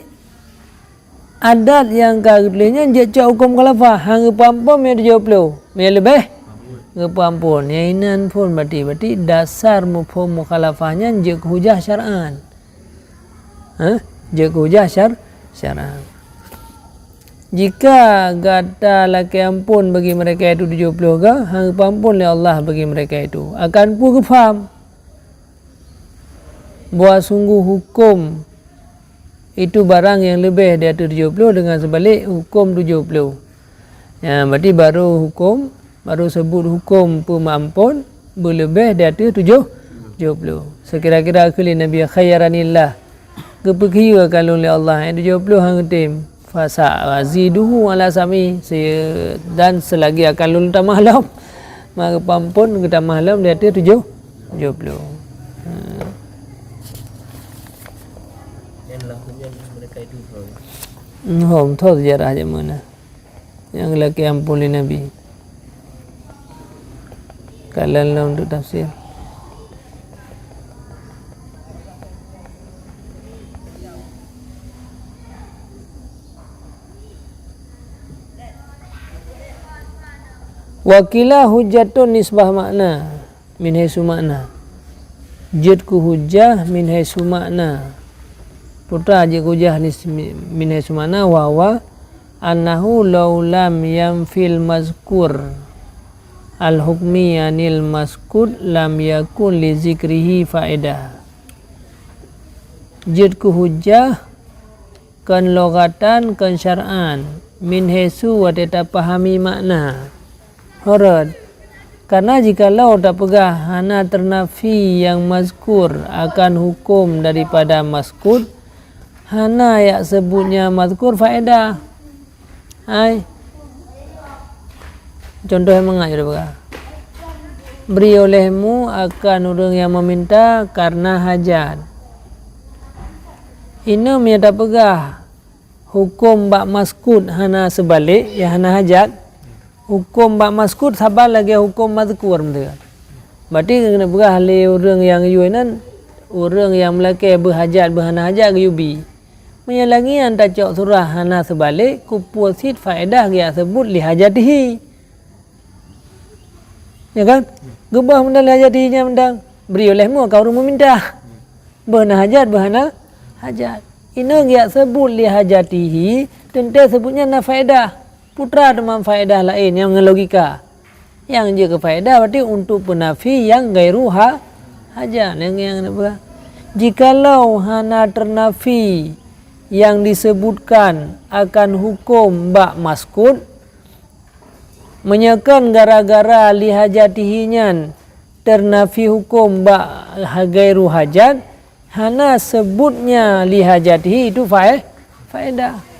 adat yang kagetnya dia hukum khalafah hang kepampun dia 70 dia lebih kepampun ya inan pun berarti dasar mufhum mukhalafahnya dia hujah syar'an dia hujah syar'an. Jika kata laki ampun bagi mereka itu 70 ke hang ampun oleh Allah bagi mereka itu akan pun faham bahawa sungguh hukum itu barang yang lebih dari 70 dengan sebalik hukum 70 ya berarti baru sebut hukum pemampun berlebih dari 70 sekira-kira akli Nabi khayyaranillah kepekhiya kalau oleh Allah yang 70 hang tim fasa aziduhu ala sami dan selagi akan lul tamahlam maka pampun kita mahlam dia 70 yang lakunya mereka itu thot sejarah je mana yang laki ampun oleh Nabi kalian lah untuk tafsir wakilah hujatun nisbah makna min haisu makna jidku hujah min haisu makna. Putra jidku hujah ni min haisu makna wa annahu law lam yamfil mazkur al hukmi anil maskud lam yakun li zikrihi faedah. Jidku hujah kan logatan kan syar'an min haisu wa tak pahami makna. Horad. Karena jikalau tak pegah hana ternafi yang mazkur akan hukum daripada maskud, hana yang sebutnya mazkur faedah. Hai. Contoh yang mengajar pegah. Beri olehmu akan orang yang meminta karena hajat. Ini tak pegah hukum bak maskud hana sebalik ya hana hajat. Hukum bak maskud sabar lagi hukum mazkur betul. Berarti kena berah le orang yang yuinan orang yang melakai berhajat berhana hajat ke yubi. Menyalangi anta cok surah hana sebalik kupuasit faedah dia sebut li hajatihi. Ya kan? Gebah mendal hajatihinya mendang. Beri olehmu kau rumah minta. Berhana hajat berhana hajat. Ini dia sebut li hajatihi tentu sebutnya na faedah. Putra dengan faedah lain yang logika. Yang dia ke faedah berarti untuk penafi yang gairu hajat. Yang apa? Jikalau hana ternafi yang disebutkan akan hukum bak maskud menyekan gara-gara li hajatihinyan ternafi hukum bak gairu hajat hana sebutnya li hajatihi itu faedah.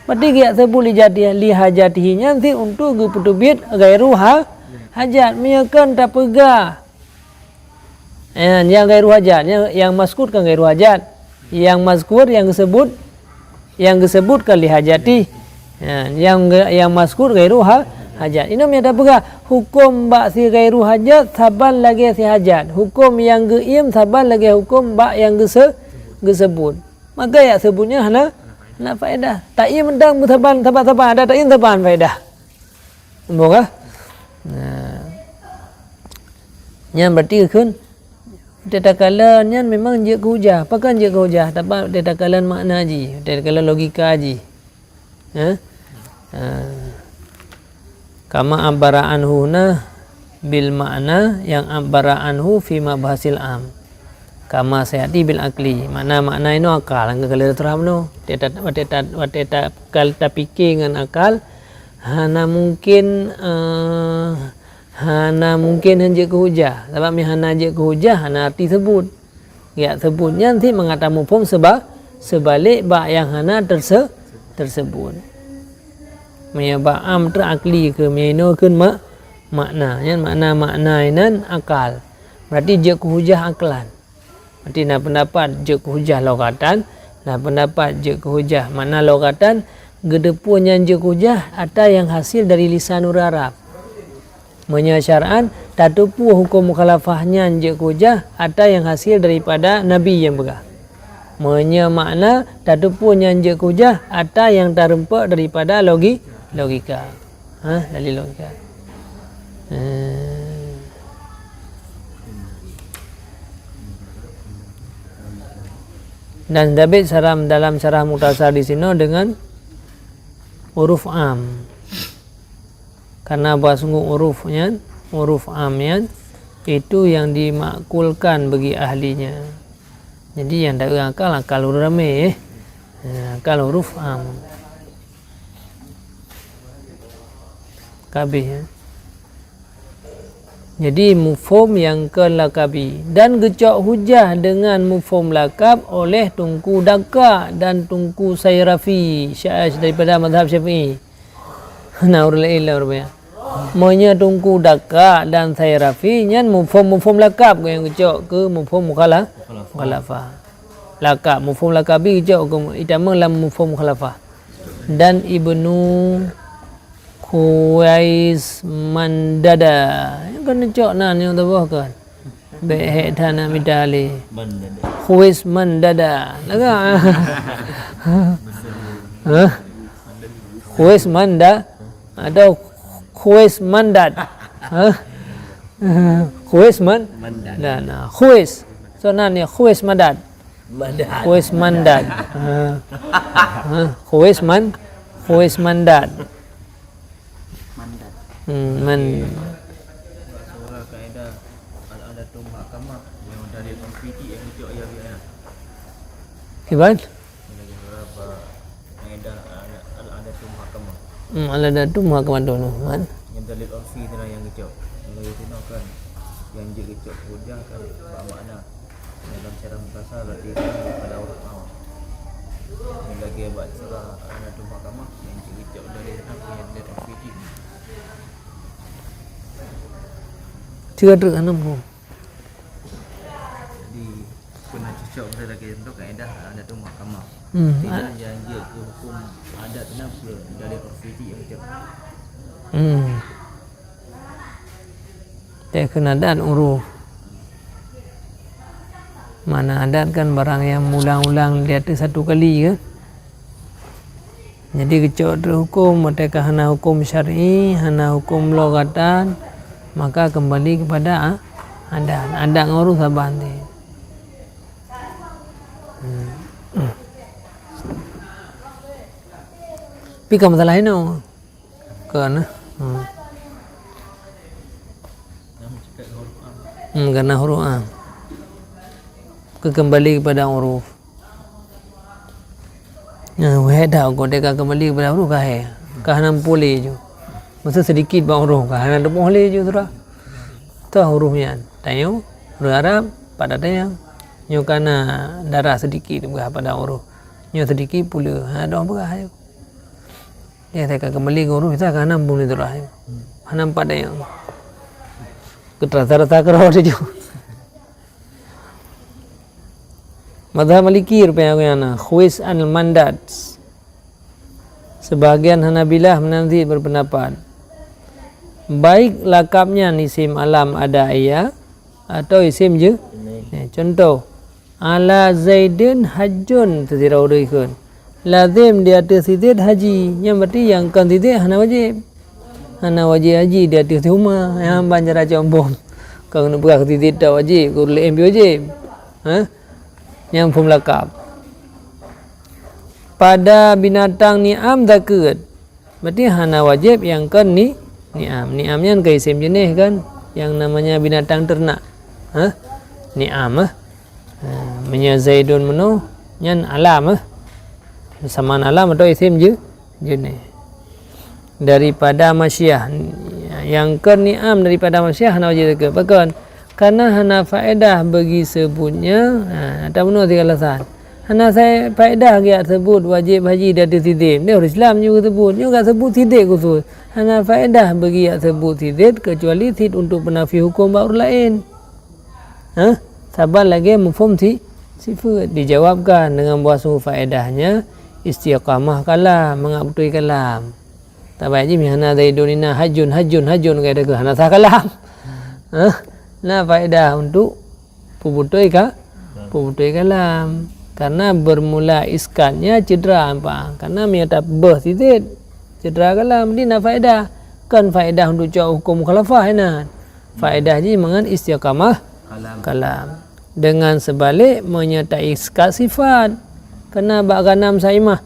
Berarti dia sebut li hajatihi nanti untuk guputubit gairu hajat menyekan tak pegah. Yang gairu hajat, yang maskud kan gairu hajat. Yang mazkur yang disebut kan li hajati. Yang maskud gairu hajat. Ini tak pegah hukum bak si gairu hajat saban lagi si hajat. Hukum yang geim saban lagi hukum bak yang disebut. Maka ya sebutnya nak faedah. Tak ia mendang taban ada tak ia taban faedah. Boga. Nah. Yang berarti kan tetakala nyan memang je ke hujah. Pakan je ke hujah tapi tetakala makna ji, tetakala logika ji. Ha? Kama abara anhuna bil makna yang abara anhu fi mabhasil am. Kama sayati bil akli. Makna itu akal. Angka kalau terang no. Wateta kal tapikir dengan akal. Hana mungkin hanya ke hujah. Sebab hana je ke hujah hana arti sebut. Ya sebutnya nanti mengatakan mufhum sebalik bak yang hana tersebut. Menyebab am terakli ke meino kun makna. Yang makna ini akal. Berarti je ke hujah akalan. Berarti nak pendapat je ke hujah logatan, nak pendapat je ke hujah makna logatan, gedepun yang je ke hujah ada yang hasil dari lisanul Arab. Menyasyar'an tatupu hukum mukhalafahnya je ke hujah ada yang hasil daripada Nabi yang begah. Makna tatupu yang je ke hujah ada yang terempak daripada logika. Dari logika. Dan David saram dalam syarah Mukhtasar di sini dengan huruf am. Karena bahasungguh huruf amnya itu yang dimakulkan bagi ahlinya. Jadi yang tak akal huruf rame akal huruf am. Kabih ya. Jadi mufhum yang kelakabi dan gecok hujah dengan mufhum lakab oleh Tunku Daka dan Tunku Sayrafi Syaish daripada mazhab Syafi'i. Naurul rubaya. Monya Tunku Daka dan Sayrafi nyan mufhum lakab yang gecok ke mufhum mukhalafah. Lakab mufhum lakabi gecok ke itama lam mufhum mukhalafah. Dan Ibnu Khuwais Mandada yang kan cok nan yang tahu kan behek tanah midali Khuwais Mandada laga Khuwais Manda atau Khuwais Mandat Khuwais Mandada Khuwais soalnya ni khuwais madad. Badan. Khuwais mandad. Khuwais mandad. Mandat. Surah kaedah al-adatul mahkamah yang dari konfiti yang itu ayat ayat. Kiban? Lagi berapa kaedah al-adatul mahkamah. Ala datu mahkamah dulu kan. Yang dalil urfi tu lah yang kecok. Kalau itu kan yang je kecok hujah kan makna dalam cara bahasa berarti pada huruf awal. Yang lagi buat surah al-adatul mahkamah yang je kecok dari apa yang dalil urfi. Chưa được ăn không? Jadi pernah cocok pada lagi untuk kaedah al-adatul mahkamah. Hmm. Tidak yang je ke hukum adat nafsu dari urfi yang kecok. Dia kena adat uruf. Mana adat kan barang yang ulang-ulang lihat satu kali kan. Jadi kecok hukum, mereka hana hukum syar'i, hana hukum logatan, maka kembali kepada adat. Adat ngurus saban ni. Tapi kamu salah ini, kerana, karena huruf A. Kembali kepada huruf. Wahai dah, kau dekat kembali kepada huruf kahai. Kahana boleh je. Masa sedikit bang huruf, kahana ada boleh je surah. Tu hurufnya. Tayo, huruf Arab pada tayang. Nyo kana darah sedikit pada huruf. Nyo sedikit pula. Ada apa kahai? Dia tak kembali ke huruf kita kahana boleh surah. Kahana pada yang keterasa-rasa kerana dia. Madhab Maliki rupanya khuwais al-mandad. Sebahagian Hanabilah menanti berpendapat baik lakabnya isim alam ada ayah atau isim je. Contoh ala zaidin hajjun tertira uraikan. Lazim di atas titik haji. Yang berarti yang kan titik hana wajib. Hana wajib haji di atas rumah. Yang banjar aja ombom. Kalau nak berak titik tak wajib. Kau boleh ambil wajib. Yang pun lakab. Pada binatang ni'am zakat. Berarti hana wajib yang kan ni'am. Ni'amnya kan isim jenis kan. Yang namanya binatang ternak. Ni'am. Menya zaidun menu. Yang alam. Samaan alam atau isim jenis. Daripada masyiyah. Yang kan ni'am daripada masyiyah hana wajib zakat. Bahkan karena hana faedah bagi sebutnya atau menurut tiga alasan. Hana saya faedah dia sebut wajib haji dan tidik. Dia orang Islam juga sebut. Dia enggak sebut tidik khusus. Hana faedah bagi dia sebut tidik kecuali tid untuk penafi hukum baru lain. Sabar lagi mafhum sifat dijawabkan dengan bahasa faedahnya istiqamah kalam, mengabuti kalam. Tak baik je hana zaidunina hajjun kata ke hana sah kalam. Nah faedah untuk pubutoi kalam karena bermula iskatnya cedera apa karena miata beh titik cedera kalam ni nak faedah kan faedah untuk jauh hukum mukhalafah nah faedah je mengan istiqamah kalam dengan sebalik menyertai iskat sifat kena bak ganam saimah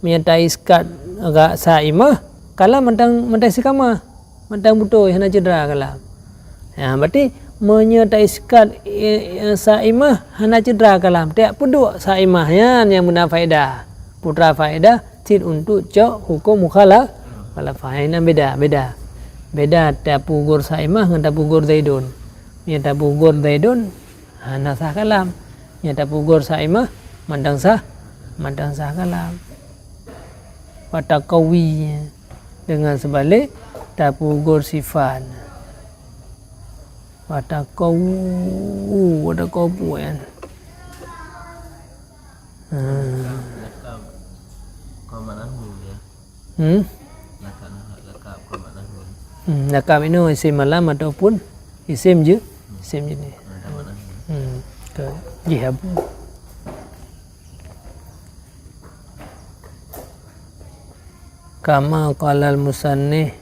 menyertai iskat agak saimah kalam mentang istiqamah mentang betul hana cedera kalam berarti menyertai iskat saimah hana cedera kalam tiap peduk saimahnya yang benar faedah putra faedah tid untuk cok hukum mukhalafah ini beda tiap pugur saimah dengan tiap pugur zaidun yang tiap pugur zaidun hana sah kalam yang tiap pugur saimah mandang sah kalam pada kawi dengan sebalik tiap pugur sifat pada kau puan. Kau mana ya? Lakab kau mana Lakab ini isim malam ataupun isim je ni. Jihab. Kama qala al-musannif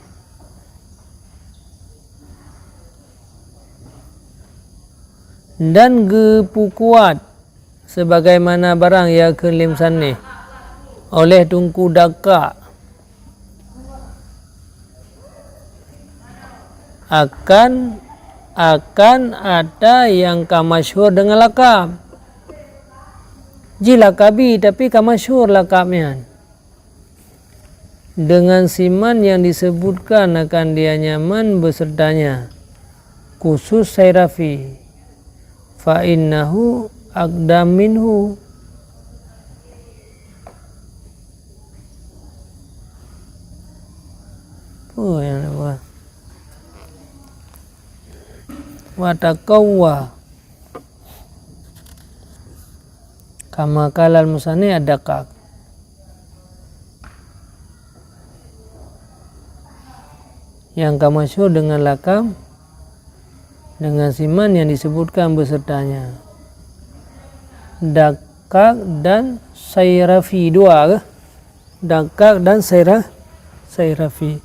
dan gepu kuat sebagaimana barang yang kelim sanih oleh tungku daka akan ada yang kamasyhur dengan lakab jilakabi tapi kamasyhur lakabnya dengan siman yang disebutkan akan dia nyaman besertanya khusus sayrafi fa innahu aqdam minhu yang apa wa taqawwa kama kalal musani adakak yang kamasyhur dengan lakam dengan siman yang disebutkan besertanya dakak dan sayrafi dua ke? Dakak dan sayrafi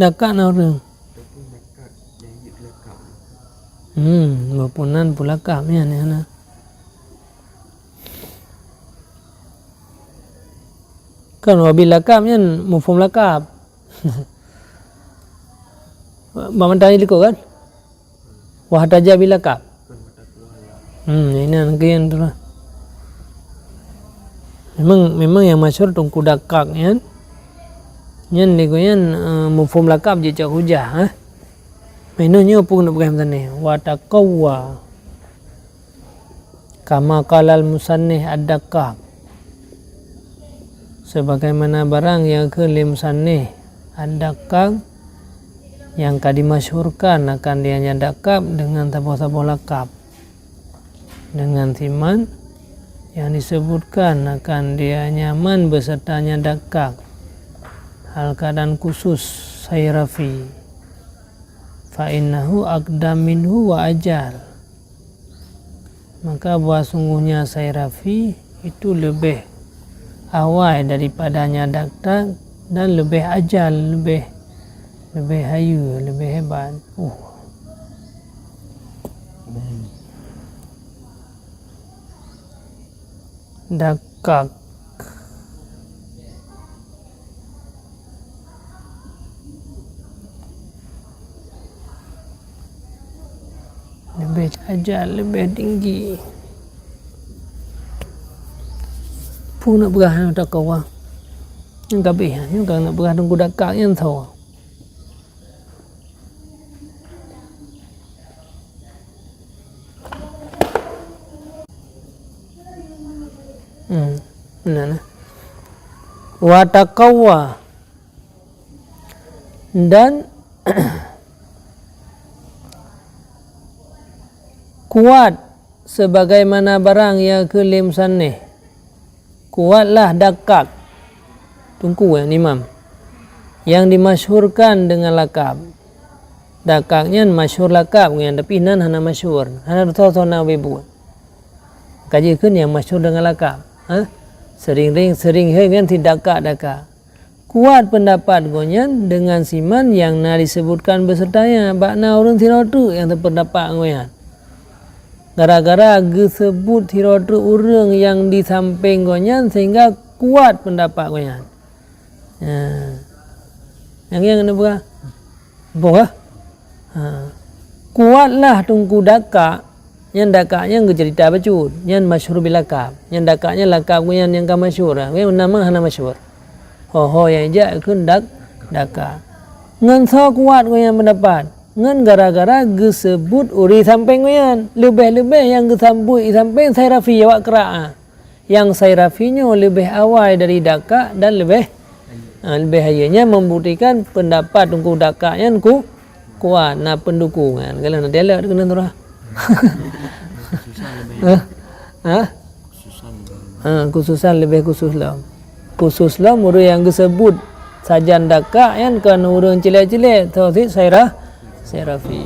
dakak na orang ataupun dekat yang dia lekap mapunan pula kapnya ni ana kan wabil lakapnya mufhum lakap mamantani liko kan wahtaja bil lakap kan mata kuala ini angkian tu lah memang yang masyhur tungku dakak kan nyen liko yan mufhum lakap je cak hujah mainnya pun nak pegang tani wa taqawwa kama qalal musannif ad-dakak sebagaimana barang yang kelim musannif ad-dakak yang dimasyhurkan akan dianya dakab dengan tabuh-tabuh lakab dengan timan yang disebutkan akan dia nyaman besertanya dakak hal keadaan khusus sayrafi fa innahu aqdam minhu wa ajal maka bahwa sungguhnya sayrafi itu lebih awal daripadanya dakak dan lebih ajal lebih hayu lebih hebat dakak lebih ajal lebih tinggi pun nak berah nak kawa yang kabeh yang kan nak berah tunggu dakak yang tahu benar wa taqawwa dan kuat sebagaimana barang yang kelim sanih kuatlah dakak tungku yang imam yang dimasyhurkan dengan lakab dakaknya masyhur lakab yang tapi nan hana masyhur hana tahu na bebu kaji kun yang masyhur dengan lakab sering dengan tidak daka. Kuat pendapat gonyan dengan siman yang nak disebutkan besertanya. Bakna urang tirotu yang terpendapat ngoyan. Gara-gara disebut tirotu urang yang di samping gonyan sehingga kuat pendapat gonyan. Yang kena buka? Buka? Kuatlah tungku daka. Yang dakanya cerita bacut, yang masyhur bilakab, yang dakanya lakab yang ka masyhur, nama hana masyhur. Yang jak kun daka. Ngan so kuat yang mendapat, ngan gara-gara gesebut uri samping yang lebih-lebih yang gesambut samping saya rafi awak keraa. Yang saya rafinya lebih awal dari daka dan lebih hayanya membuktikan pendapat tungku daka yang kuat na pendukungan. Kalau nak dialog kena turah. Khususan lebih khusus lah murid yang disebut sajan daka yang kan urang cilik-cilik tauhid saya rafi